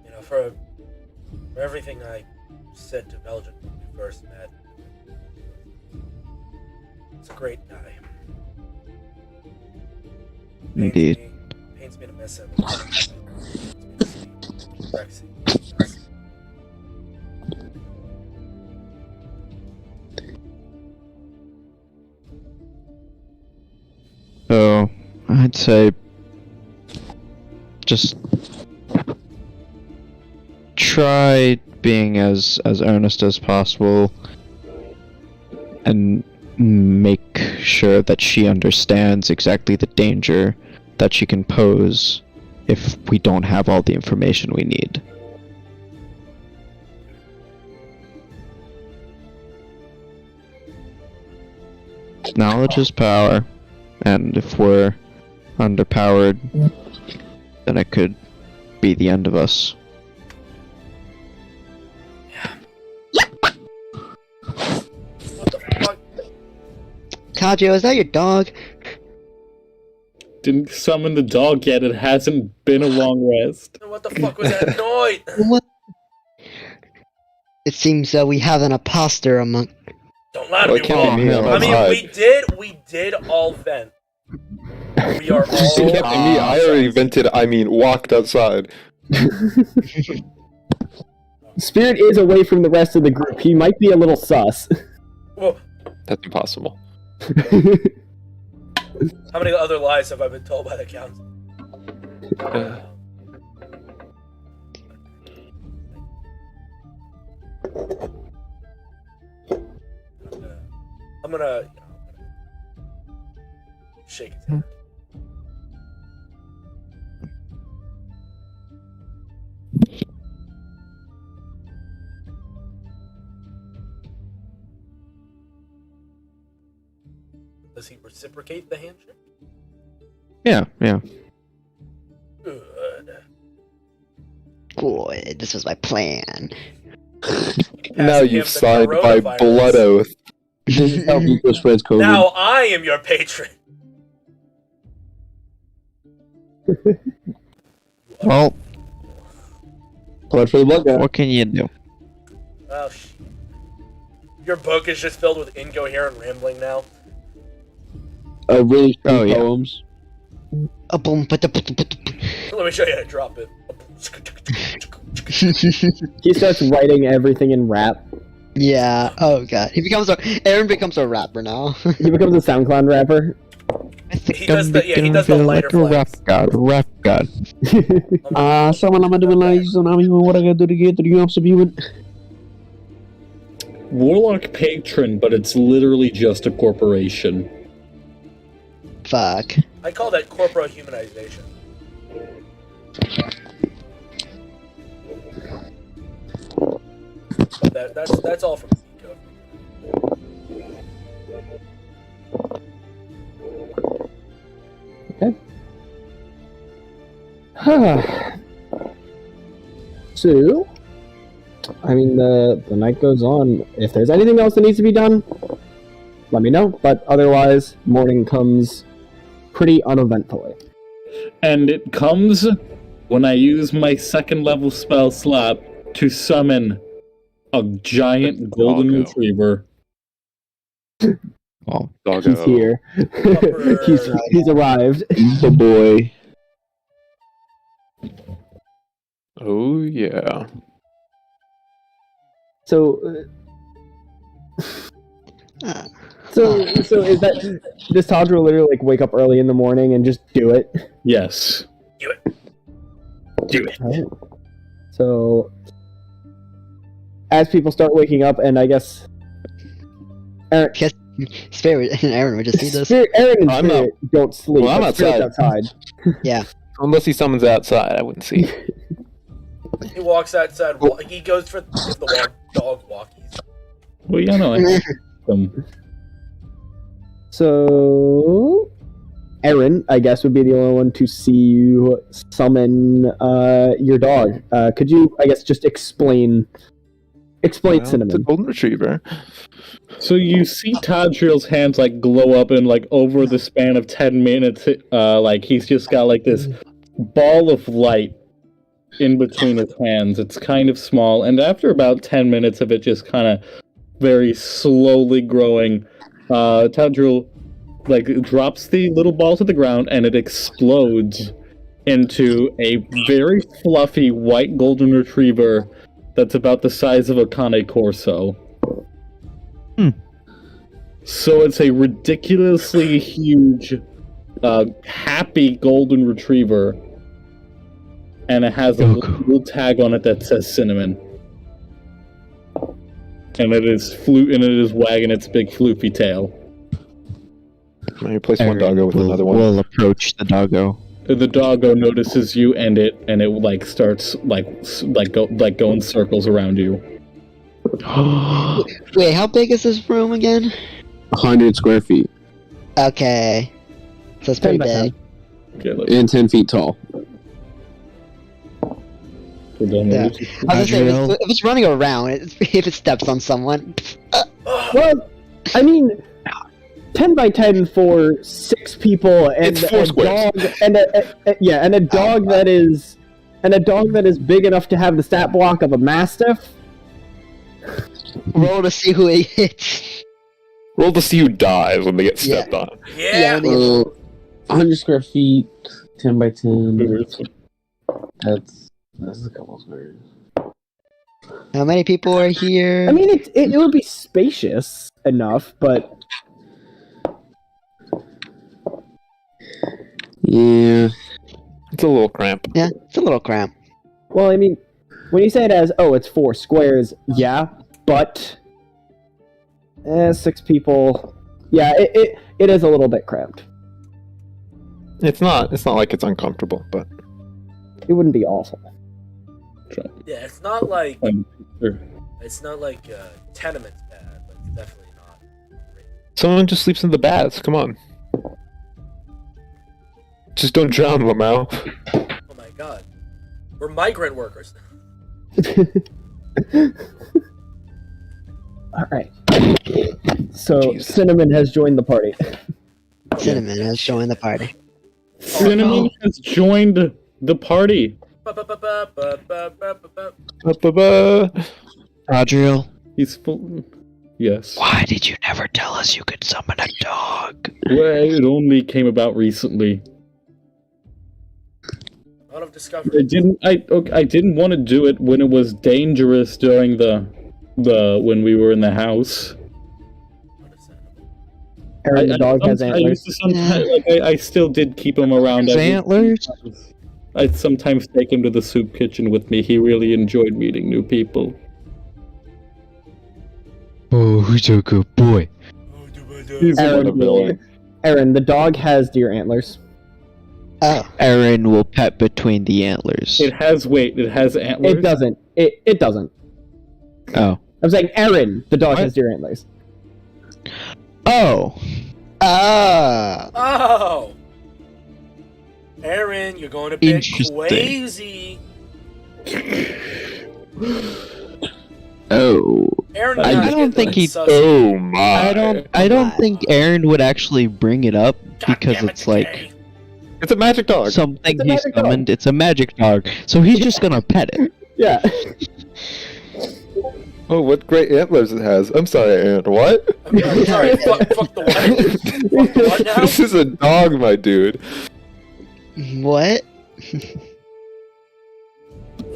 You know, for everything I said to Belgium when we first met, he's a great guy. Indeed. Pains me to miss him. Pains me to see Rexy. So, I'd say just try being as earnest as possible and make sure that she understands exactly the danger that she can pose if we don't have all the information we need. Knowledge is power, and if we're underpowered, then it could be the end of us. What the fuck? Kajo, is that your dog? Didn't summon the dog yet. It hasn't been a long rest. What the fuck was that noise? What? It seems we have an imposter among. Don't lie to Well, me. it can't be me, I'm I mean, outside. we did all vent. We are It all. can't be me. I already vented. I mean, walked outside. Spirit is away from the rest of the group. He might be a little sus. Well, That's impossible. how many other lies have I been told by the council? I'm gonna shake his hand. Does he reciprocate the handshake? Yeah. Good. Good. This was my plan. Now Passing him you've the signed by coronavirus. blood oath. This is how Vico spreads COVID. Now I am your patron. Well, Blood for the blood guy. what can you do? Oh, your book is just filled with incoherent rambling now. Really Oh, sweet yeah. poems. Let me show you how to drop it. He starts writing everything in rap. Yeah. Oh god. Aaron becomes a rapper now. He becomes a SoundCloud rapper. He does the lighter like a rap flags. god. Someone I'm doing like what I gotta do to get to the opposite human. Warlock patron, but it's literally just a corporation. Fuck. I call that corporal humanization. But that's all from Vico. So, I mean, the night goes on. If there's anything else that needs to be done, let me know. But otherwise, morning comes pretty uneventfully. And it comes when I use my second level spell slap to summon a giant golden Doggo. retriever. Oh, Doggo. He's here. he's arrived. The boy. Oh yeah. So, so is that does Tadriel literally like wake up early in the morning and just do it? Yes. Do it. Right. So, as people start waking up, and I guess Aaron, Spirit and Aaron would just see this. Aaron and I'm Spirit don't sleep. Well, I'm but Spirit's outside. Yeah. Unless he summons outside, I wouldn't see. He walks outside. He goes for the dog walkies. Well, yeah, no, I So, Erin, I guess, would be the only one to see you summon your dog. Could you, I guess, just explain Well, Cinnamon? It's a golden retriever. So you see Tadriel's hands like glow up, and like over the span of 10 minutes, like he's just got like this ball of light in between his hands. It's kind of small, and after about 10 minutes of it just kind of very slowly growing, Tadriel like drops the little ball to the ground, and it explodes into a very fluffy white golden retriever that's about the size of a Cane Corso. So it's a ridiculously huge, happy golden retriever, and it has a little tag on it that says Cinnamon. And it is wagging its big floofy tail. I replace one doggo with another one. We'll approach the doggo. The doggo notices you, and it like starts going circles around you. Wait, how big is this room again? 100 square feet Okay. So it's pretty 10 by 10. big. Okay, and 10 feet tall. Yeah. I was gonna say, if it's running around, if it steps on someone. Well, I mean, 10 by 10 for 6 people, and It's 4 a squares. dog, and a dog that is big enough to have the stat block of a mastiff. Roll to see who it hits. Roll to see who dies when they get stepped on. Yeah. 100 square feet, 10 by 10. That's a couple squares. How many people are here? I mean, it would be spacious enough, but Yeah. It's a little cramped. Yeah, it's a little cramped. well, I mean, when you say it as it's 4 squares, yeah, but 6 people, yeah, it is a little bit cramped. It's not like it's uncomfortable, but It wouldn't be awful. Yeah, it's not like Sure. tenement's bad, but it's definitely not great. someone just sleeps in the baths. Come on. Just don't drown, Lamau. Oh my god. We're migrant workers. Alright. So, Jesus. Cinnamon has joined the party. Cinnamon is showing the party. Cinnamon has joined the party. Tadriel, He's full. Yes. why did you never tell us you could summon a dog? Well, it only came about recently. A lot of discovery. I didn't want to do it when it was dangerous during the when we were in the house. Erin, the dog has antlers. I still did keep him around. His antlers? I'd sometimes take him to the soup kitchen with me. He really enjoyed meeting new people. Oh, who's a good boy? He's Erin, a villain. Erin, the dog has deer antlers. Oh. Erin will pet between the antlers. It has antlers. It doesn't. It doesn't. Oh. I'm saying Erin, the dog What? has deer antlers. Oh. Oh! Erin, you're going a bit Interesting. crazy. Oh. Erin, I you're not don't think getting he- sus- Oh my! I don't think Erin would actually bring it up God because damn it, it's like Jay. It's a magic dog. something It's a he magic dog. summoned. It's a magic dog, so he's just gonna pet it. Yeah. Oh, what great antlers it has! I'm sorry, Aaron. What? I'm sorry, fuck the what? Fuck the what now? This is a dog, my dude. What?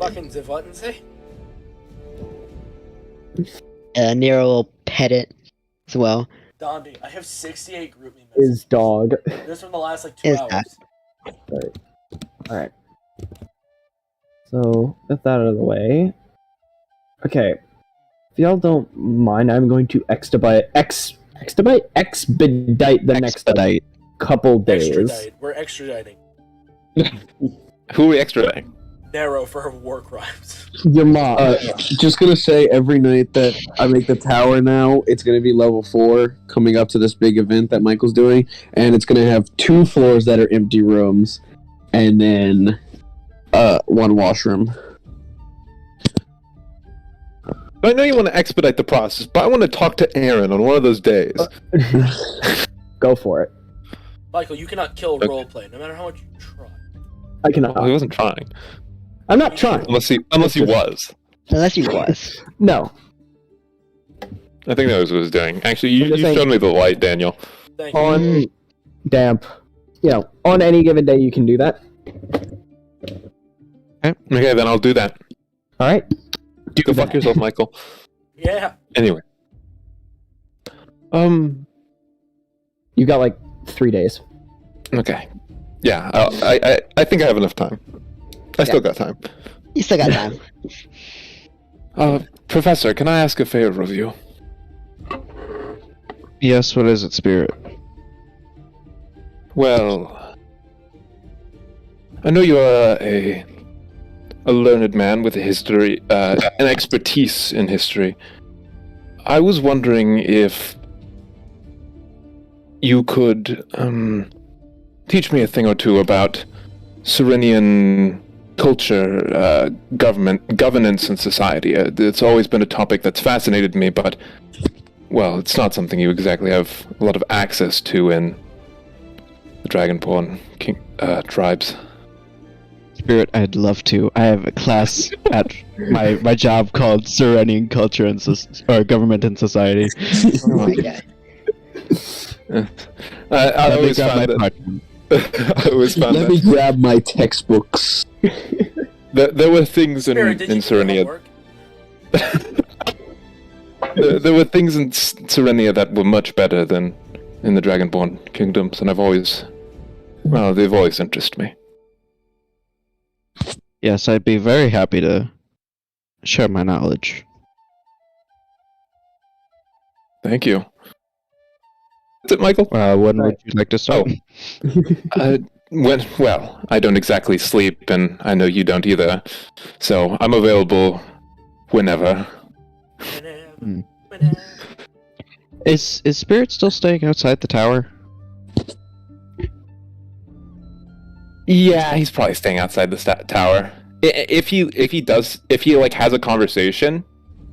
Fucking Zivutton say? Nero will pet it as well. Dondi, I have 68 group me messages. His dog. This from the last like 2 Is hours. that- Alright. So, get that out of the way. Okay. If y'all don't mind, I'm going to expedite the next Expedite. couple days. Extradite. We're extraditing. Who are we extraditing? Nero for her war crimes. Your mom. Just gonna say, every night that I make the tower now, it's gonna be level 4 coming up to this big event that Michael's doing, and it's gonna have 2 floors that are empty rooms, and then 1 washroom. I know you want to expedite the process, but I want to talk to Erin on one of those days. Go for it. Michael, you cannot kill roleplay, no matter how much you try. I cannot. Well, he wasn't trying. I'm not trying. Unless he was. Unless he was. No. I think that was what he was doing. Actually, you saying- showed me the light, Daniel. Thank you. On damp. On any given day you can do that. Okay, then I'll do that. Alright? Go fuck yourself, Michael. Yeah. Anyway. You got like 3 days. Okay. Yeah, I think I have enough time. I still got time. You still got time. Professor, can I ask a favor of you? Yes, what is it, Spirit? Well, I know you are a learned man with a history, an expertise in history. I was wondering if you could teach me a thing or two about Serenian culture, governance, and society. It's always been a topic that's fascinated me, but, well, it's not something you exactly have a lot of access to in the Dragonborn tribes. Spirit, I'd love to. I have a class at my job called Serenian Culture and or Government and Society. Oh my god. I always found that. I always found Let that. me grab my textbooks. There were things in Spirit, did you do Serenia. homework? There were things in Serenia that were much better than in the Dragonborn kingdoms, and they've always interested me. Yes, I'd be very happy to share my knowledge. Thank you. Is it Michael? When would you like to start? Well, I don't exactly sleep, and I know you don't either, so I'm available whenever. Whenever. Is Spirit still staying outside the tower? Yeah, he's probably staying outside the tower. If he like has a conversation,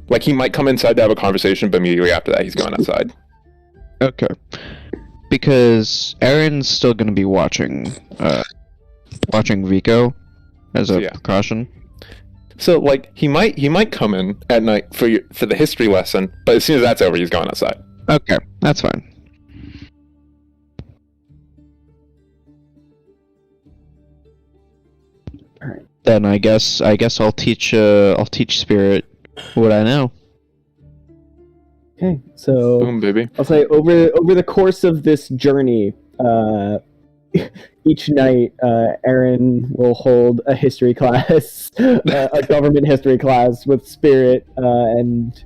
like he might come inside to have a conversation, but immediately after that he's going outside. Okay. Because Erin's still gonna be watching Vico as a precaution. So like he might come in at night for the history lesson, but as soon as that's over, he's going outside. Okay, that's fine. Then I guess I'll teach Spirit what I know. Okay, so Boom, baby. I'll say over the course of this journey, each night, Erin will hold a history class, a government history class with Spirit, and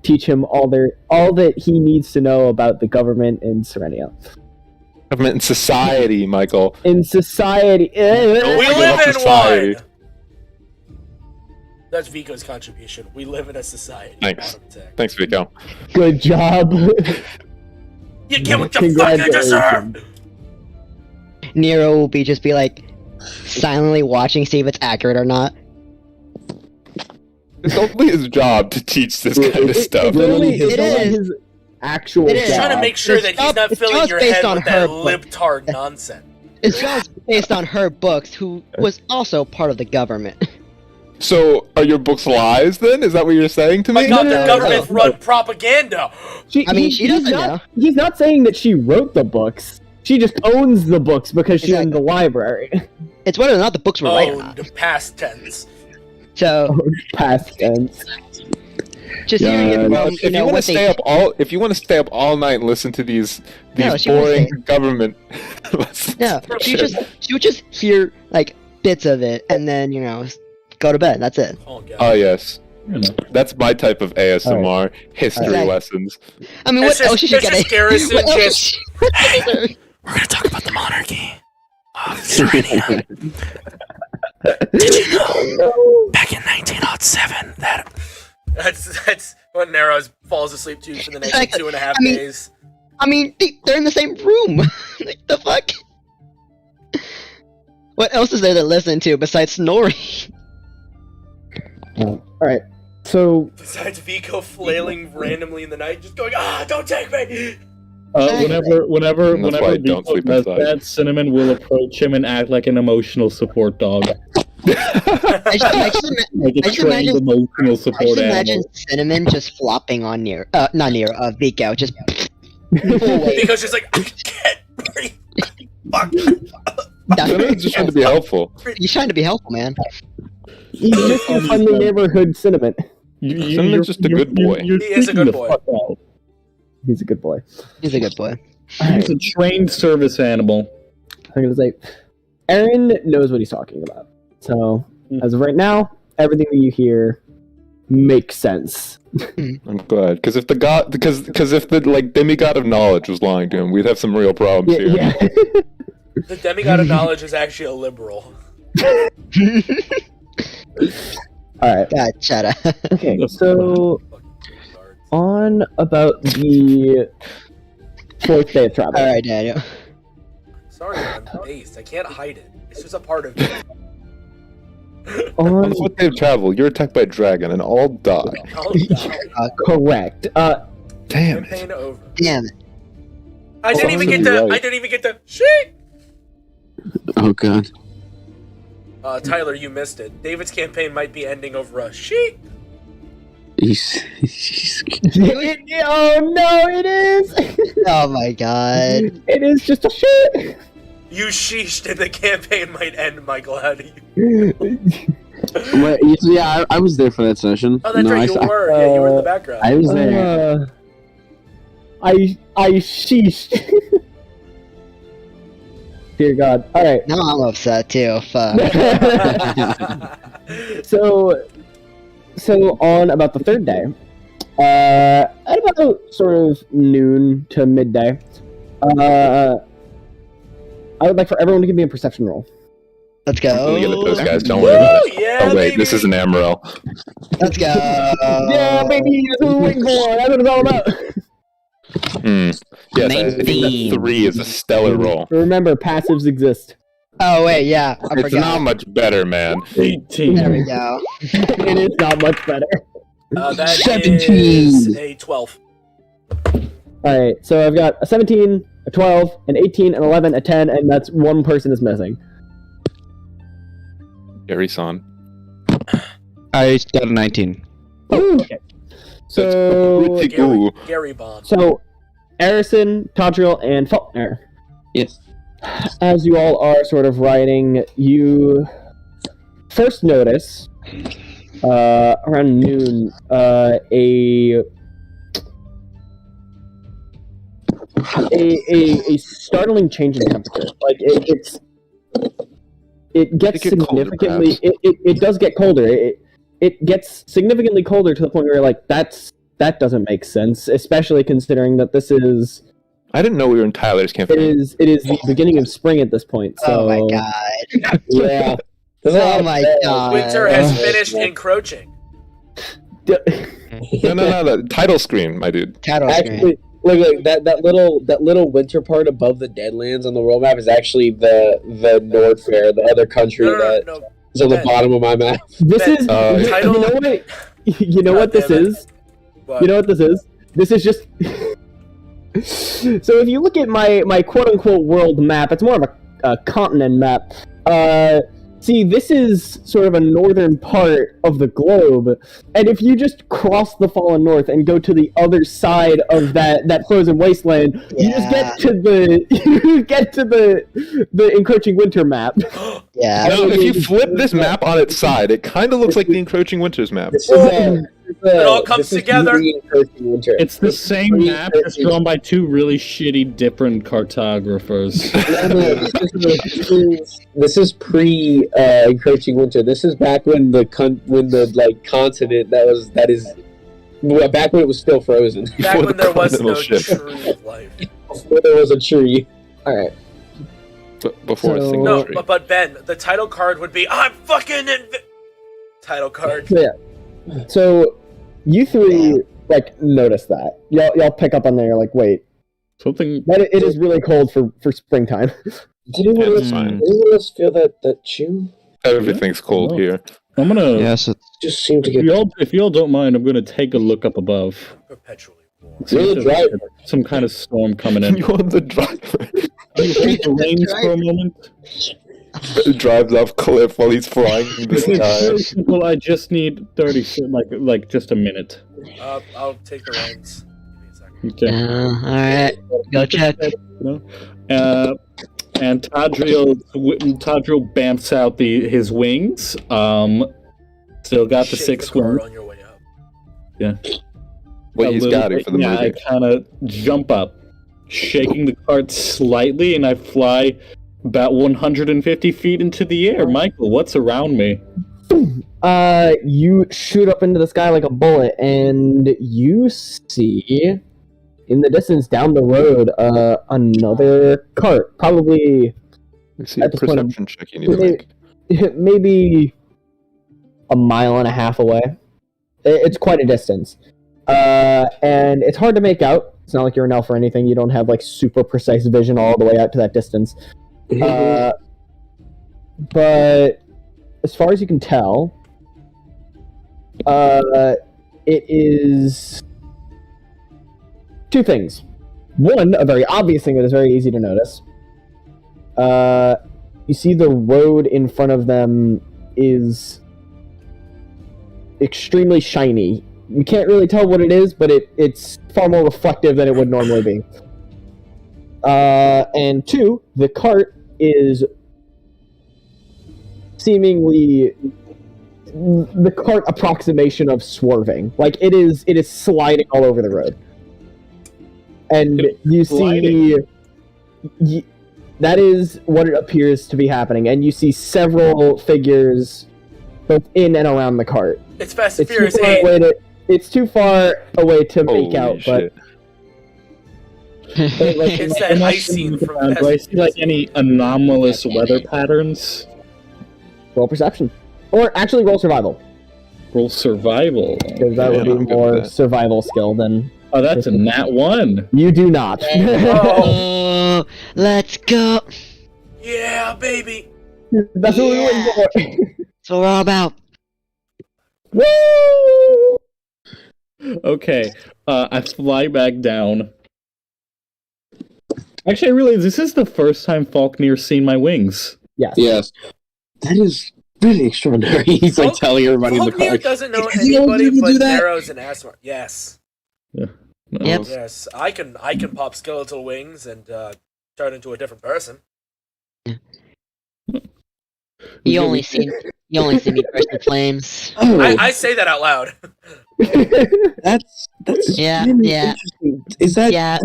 teach him all that he needs to know about the government in Serenia. Government and society, Michael. In society, We live in society. one. That's Vico's contribution. We live in a society. Thanks. Bottom tech. Thanks, Vico. Good job. You get what you fucking deserve. Nero will just be like silently watching, see if it's accurate or not. It's only his job to teach this kind of stuff. It is. his actual It is. job. Trying to make sure that he's not It's filling just your based head on with her that book. libtard nonsense. It's just based on her books, who was also part of the government. So, are your books lies then? Is that what you're saying to me? My God, no, the no, government no. run propaganda. I mean, she doesn't know. He's not saying that she wrote the books. She just owns the books because she's in the library. It's whether or not the books were right or not. Owned, past tense. So, Past tense. just hearing it from, If you want to stay up all night and listen to these No, she won't boring stay. government lessons. No, she would just hear like bits of it and then go to bed. That's it. Oh God. Oh yes, You know. that's my type of ASMR history Okay. lessons. I mean, It's what else just- is she it's getting? just Garrison What else is just- she- Hey, we're gonna talk about the monarchy of Serenia. Did you know Back in 1907, that's when Nero falls asleep to for the next 2.5 days. I mean, they're in the same room. Like, the fuck? What else is there to listen to besides snoring? Alright, so... Besides Vico flailing randomly in the night, just going, don't take me! Whenever That's why I don't Vico sleep does inside. that, Cinnamon will approach him and act like an emotional support dog. I just imagine emotional support animal. Cinnamon just flopping on Vico, just... Vico's just like, I can't breathe. Fuck. Cinnamon's just trying to be helpful. He's trying to be helpful, man. He's just a friendly neighborhood Cinnamon. Cinnamon's just a good boy. He is a good boy. He's a good boy. He's a good boy. He's a trained service animal. I'm gonna say, Erin knows what he's talking about. So, as of right now, everything that you hear makes sense. I'm glad, because if the demigod of knowledge was lying to him, we'd have some real problems here. Yeah. The demigod of knowledge is actually a liberal. Alright. God, shut up. Okay, so on about the 4th day of travel. Alright, Daniel. Sorry, I'm based. I can't hide it. It's just a part of me. On the 4th day of travel, you're attacked by a dragon and all die. Correct. Damn Campaign it. over. Damn it. I didn't even get to. Shit. Oh god. Tyler, you missed it. David's campaign might be ending over a sheet. Oh no, it is! Oh my god. It is just a shit! You sheeshed and the campaign might end, Michael. How do you? Yeah, I was there for that session. Oh, that's right, you were. Yeah, you were in the background. I was there. I sheeshed. Dear God. Alright. Now I'm upset too. Fuck. So on about the 3rd day, at about sort of noon to midday, I would like for everyone to give me a perception roll. Let's go. I'm gonna get those guys, don't worry about it. Yeah, Oh wait, baby. this is an Amaral. Let's go. Yeah, baby, that's what we're waiting for. That's what it's all about. Yes, I think that 3 is a stellar roll. Remember, passives exist. Oh wait, yeah, I It's forgot. not much better, man. 18. There we go. It is not much better. That 17. is a 12. Alright, so I've got a 17, a 12, an 18, an 11, a 10, and that's one person is missing. Garrison. I got a 19. Okay. So, Pretty good. Gary Bond. so Garrison, Tadriel, and Falkner. Yes. As you all are sort of riding, you first notice, around noon, a startling change in temperature. Like it gets significantly. It does get colder. It gets significantly colder to the point where you're like, that doesn't make sense, especially considering that this is. I didn't know we were in Tyler's campaign. It is the beginning of spring at this point. So Oh my god. yeah. Oh my god. Winter has finished encroaching. No, the title screen, my dude. Cattle screen. Actually, look, that little winter part above the Deadlands on the world map is actually the Nordfair, the other country that is on the bottom of my map. This is title- you know what? You know what this is? You know what this is? This is just. So if you look at my quote-unquote world map, it's more of a continent map. See, this is sort of a northern part of the globe, and if you just cross the Fallen North and go to the other side of that frozen wasteland, you just get to the encroaching winter map. Yeah. No, if you flip this map on its side, it kind of looks like the Encroaching Winters map. It all comes together. It's the same map, just drawn by 2 really shitty different cartographers. This is pre encroaching winter. This is back when the continent back when it was still frozen. Back when there was no ship. tree of life. Before there was a tree. All right. Before a So- single No, tree. but Ben, the title card would be I'm fucking Title card. So you three notice that. Y'all pick up on there. You're like, wait, something. But it is really cold for springtime. Did anyone else feel that chill? Everything's cold here. I'm gonna. Yes, it just seemed to get. If y'all don't mind, I'm gonna take a look up above. Perpetually warm. You're the driver. Some kind of storm coming in. You're the driver. You think the rains for a moment? He drives off cliff while he's flying in the sky. Well, I just need 30, like just a minute. I'll take the reins. Okay. Alright, go check. And Tadriel bamps out his wings. Still got the 6 wings. On your way up. Yeah. Well, he's got it for the movie. I kind of jump up, shaking the cart slightly, and I fly about 150 feet into the air. Michael, what's around me? You shoot up into the sky like a bullet, and you see in the distance down the road another cart. Probably see a perception check you need to make. Maybe a mile and a half away. It's quite a distance. And it's hard to make out. It's not like you're an elf or anything. You don't have super precise vision all the way out to that distance. But as far as you can tell, it is two things. One, a very obvious thing that is very easy to notice. You see the road in front of them is extremely shiny. You can't really tell what it is, but it's far more reflective than it would normally be. And two, the cart is seemingly the cart approximation of swerving. It is sliding all over the road. And you see that is what it appears to be happening, and you see several figures both in and around the cart. It's Fast and Furious 8. It's too far away to make out, shit. but it's that ice scene from Do I see any anomalous weather patterns? Roll perception. Or actually roll survival. Roll survival. Because that would be more survival skill than... Oh, that's a nat 1. You do not. Oh, let's go. Yeah, baby. That's what we're waiting for. That's what we're all about. Woo! Okay, I fly back down. Actually, I realize this is the first time Falkner's seen my wings. Yes. That is really extraordinary. He's telling everybody in the car. Falkner doesn't know anybody but Nero's and Asmar. Yes. Yeah. No. Yep. Yes, I can pop skeletal wings and turn into a different person. You only see me burst in flames. Oh, I say that out loud. that's Yeah, really yeah. interesting. Is that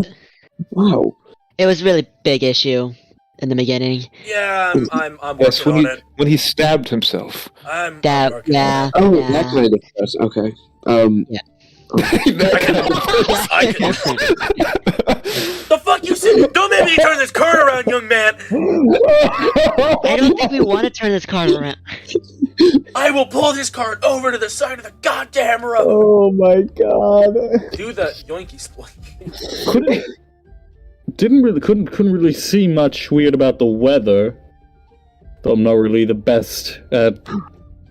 wow? It was a really big issue in the beginning. Yeah, I'm Yes, working on it. when he stabbed himself. I'm working Yeah. Oh, yeah. that kind of does. Okay. Yeah. I can. The fuck you said? Don't make me turn this card around, young man. I don't think we want to turn this card around. I will pull this card over to the side of the goddamn road. Oh my god. Do the yoinky split. Couldn't really see much weird about the weather. Though I'm not really the best at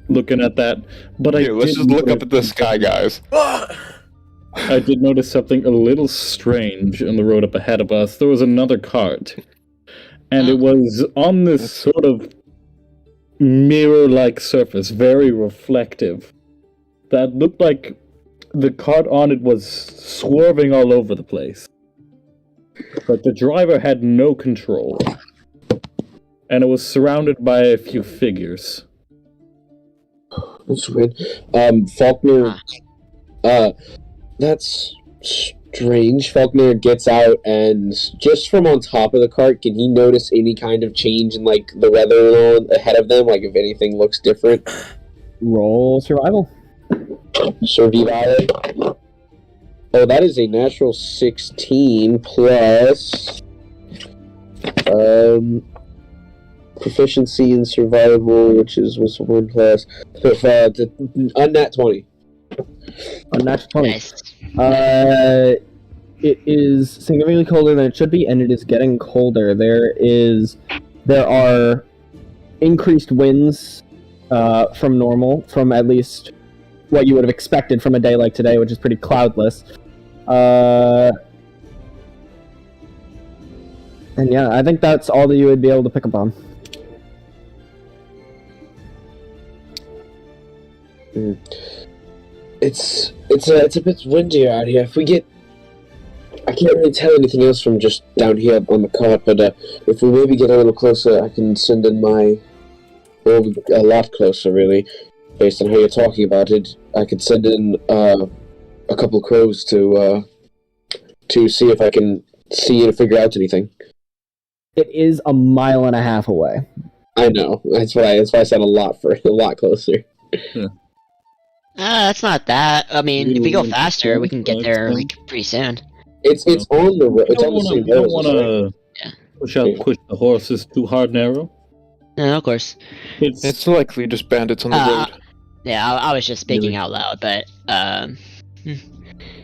looking at that. But let's just look up at the sky, guys. I did notice something a little strange on the road up ahead of us. There was another cart. And it was on this sort of mirror-like surface, very reflective. That looked like the cart on it was swerving all over the place. But the driver had no control. And it was surrounded by a few figures. That's weird. Falkner. That's strange. Falkner gets out, and just from on top of the cart, can he notice any kind of change in the weather and all ahead of them? If anything looks different. Roll survival. Survival. Oh, that is a natural 16 plus proficiency in survival, which was 1 class. Unnat 20. Unnat 20. Nice. It is significantly colder than it should be, and it is getting colder. There are increased winds from normal, from at least what you would have expected from a day like today, which is pretty cloudless. And yeah, I think that's all that you would be able to pick up on. It's a bit windier out here. I can't really tell anything else from just down here on the cart, but if we maybe get a little closer, I can send in a lot closer, really, based on how you're talking about it. I could send in a couple crows to see if I can see and figure out anything. It is 1.5 miles away. I know. That's why I said a lot closer. Yeah. That's not that. I mean, if we go faster, we can get there like pretty soon. It's on the road. It's on the same road. You don't want to push the horses too hard, Nero. No, of course. It's likely just bandits on the road. Yeah, I was just speaking out loud, but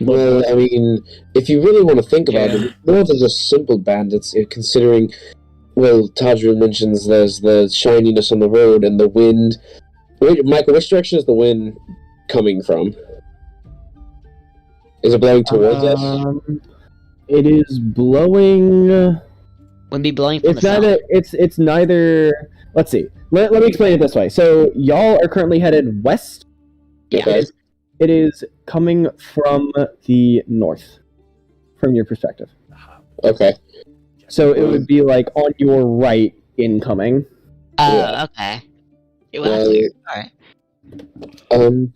Well, I mean, if you really want to think about it, more than just simple bandits, considering, well, Tadriel mentions there's the shininess on the road and the wind. Wait, Michael, which direction is the wind coming from? Is it blowing towards us? It is blowing. Wouldn't be blowing from It's the neither. south. It's neither. Let's see. Let me explain it this way. So y'all are currently headed west. Yeah. Okay. It is coming from the north, from your perspective. Okay. So it would be like on your right incoming. Okay. Well, alright. I'm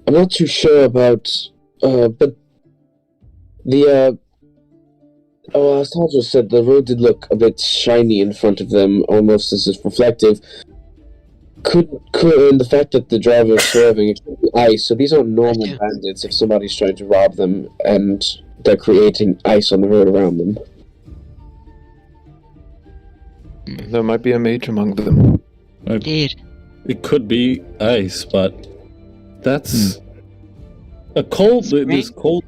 not too sure about, but the, as Tadriel said, the road did look a bit shiny in front of them, almost as if reflective. And the fact that the driver is swerving, it could be ice, so these aren't normal bandits if somebody's trying to rob them and they're creating ice on the road around them. There might be a mage among them. Indeed. It could be ice, but that's a cold. This cold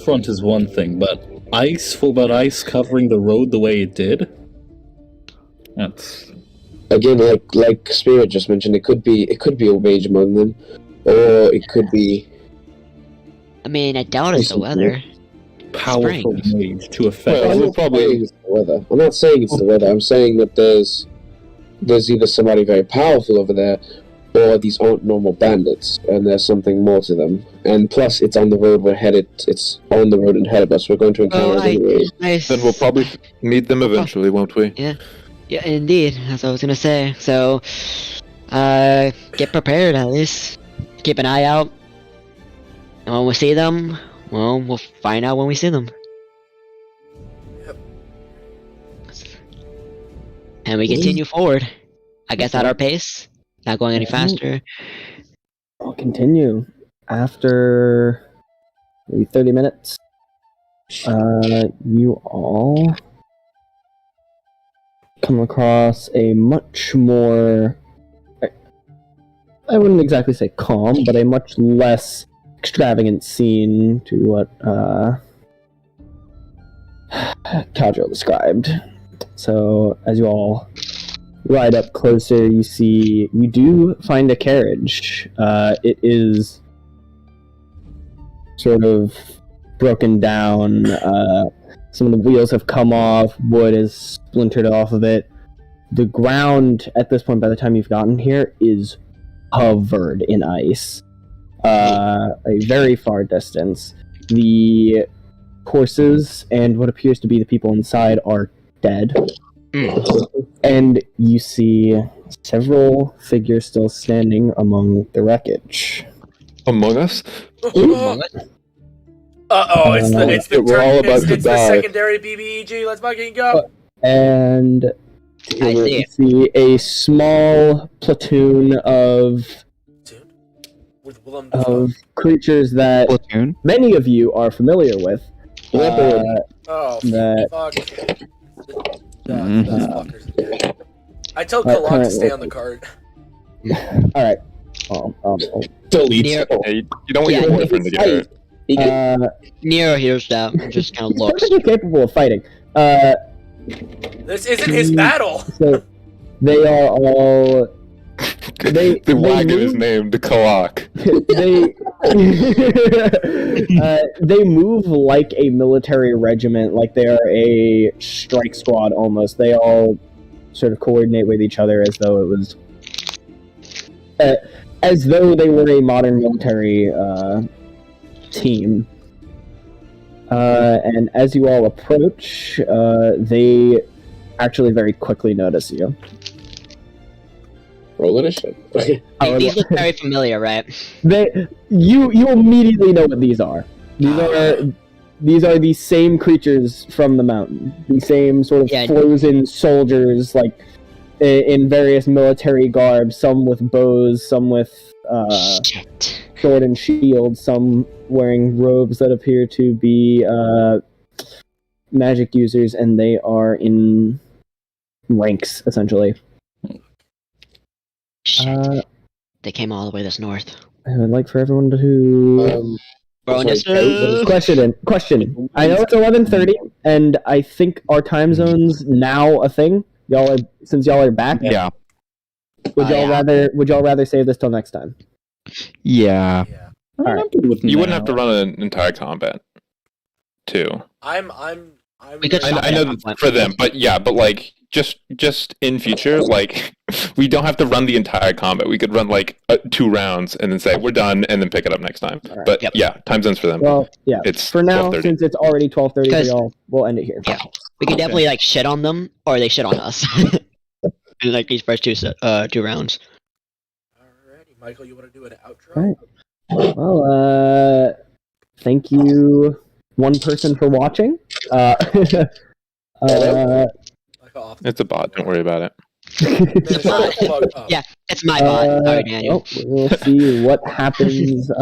front is one thing, but ice covering the road the way it did. That's Again, like Spirit just mentioned, it could be a mage among them, or it could be. I mean, I doubt it's the weather. powerful mage to affect. Well, we'll probably. It's the weather. I'm not saying it's the weather. I'm saying that there's either somebody very powerful over there, or these aren't normal bandits, and there's something more to them. And plus, it's on the road we're headed. It's on the road ahead of us. We're going to encounter them anyway. Then we'll probably meet them eventually, won't we? Yeah, indeed. That's what I was gonna say. So, get prepared at least. Keep an eye out. And when we see them, well, we'll find out when we see them. Yep. And we continue forward. I guess at our pace. Not going any faster. I'll continue. After maybe 30 minutes, you all come across a much more, I wouldn't exactly say calm, but a much less extravagant scene to what Tadriel described. So, as you all ride up closer, you do find a carriage. It is sort of broken down. Some of the wheels have come off, wood is splintered off of it. The ground, at this point, by the time you've gotten here, is covered in ice. A very far distance. The horses and what appears to be the people inside are dead. And you see several figures still standing among the wreckage. Among us? It's the we're all about to it's the die. secondary BBEG. Let's fucking go. And you see a small platoon of creatures that many of you are familiar with. Fuck. That Fuckers. I tell Kalak to stay on the card. All right. Delete. Nero, Hey, you don't want Yeah, your boyfriend to get hurt. Nero hears that and just kind of looks. Perfectly capable of fighting. This isn't his battle. So they are all. The wagon is named the Kalak. They move like a military regiment, like they are a strike squad almost. They all sort of coordinate with each other as though it was, as though they were a modern military team. And as you all approach, they actually very quickly notice you. Roll initiative. Okay. These look very familiar, right? You immediately know what these are. These are the same creatures from the mountain. The same sort of frozen soldiers, like in various military garb. Some with bows, some with sword and shield. Some wearing robes that appear to be magic users, and they are in ranks essentially. Shit. They came all the way this north. I would like for everyone to question. I know it's 11:30, and I think our time zone's now a thing. Since y'all are back. Yeah. Would y'all rather save this till next time? Yeah. All right. You wouldn't have to run an entire combat, too. I know that for them, but like just in future, like we don't have to run the entire combat. We could run like 2 rounds and then say we're done, and then pick it up next time. Right. But time zones for them. Well, yeah. It's for now, 12:30. since it's already 12:30 for y'all, we'll end it here. Yeah, we could definitely like shit on them, or they shit on us. In like these first 2 rounds. Alrighty, Michael, you want to do an outro? Right. Well, thank you, one person, for watching. It's a bot. Don't worry about it. Yeah, it's my bot. Sorry, Daniel. We'll see what happens.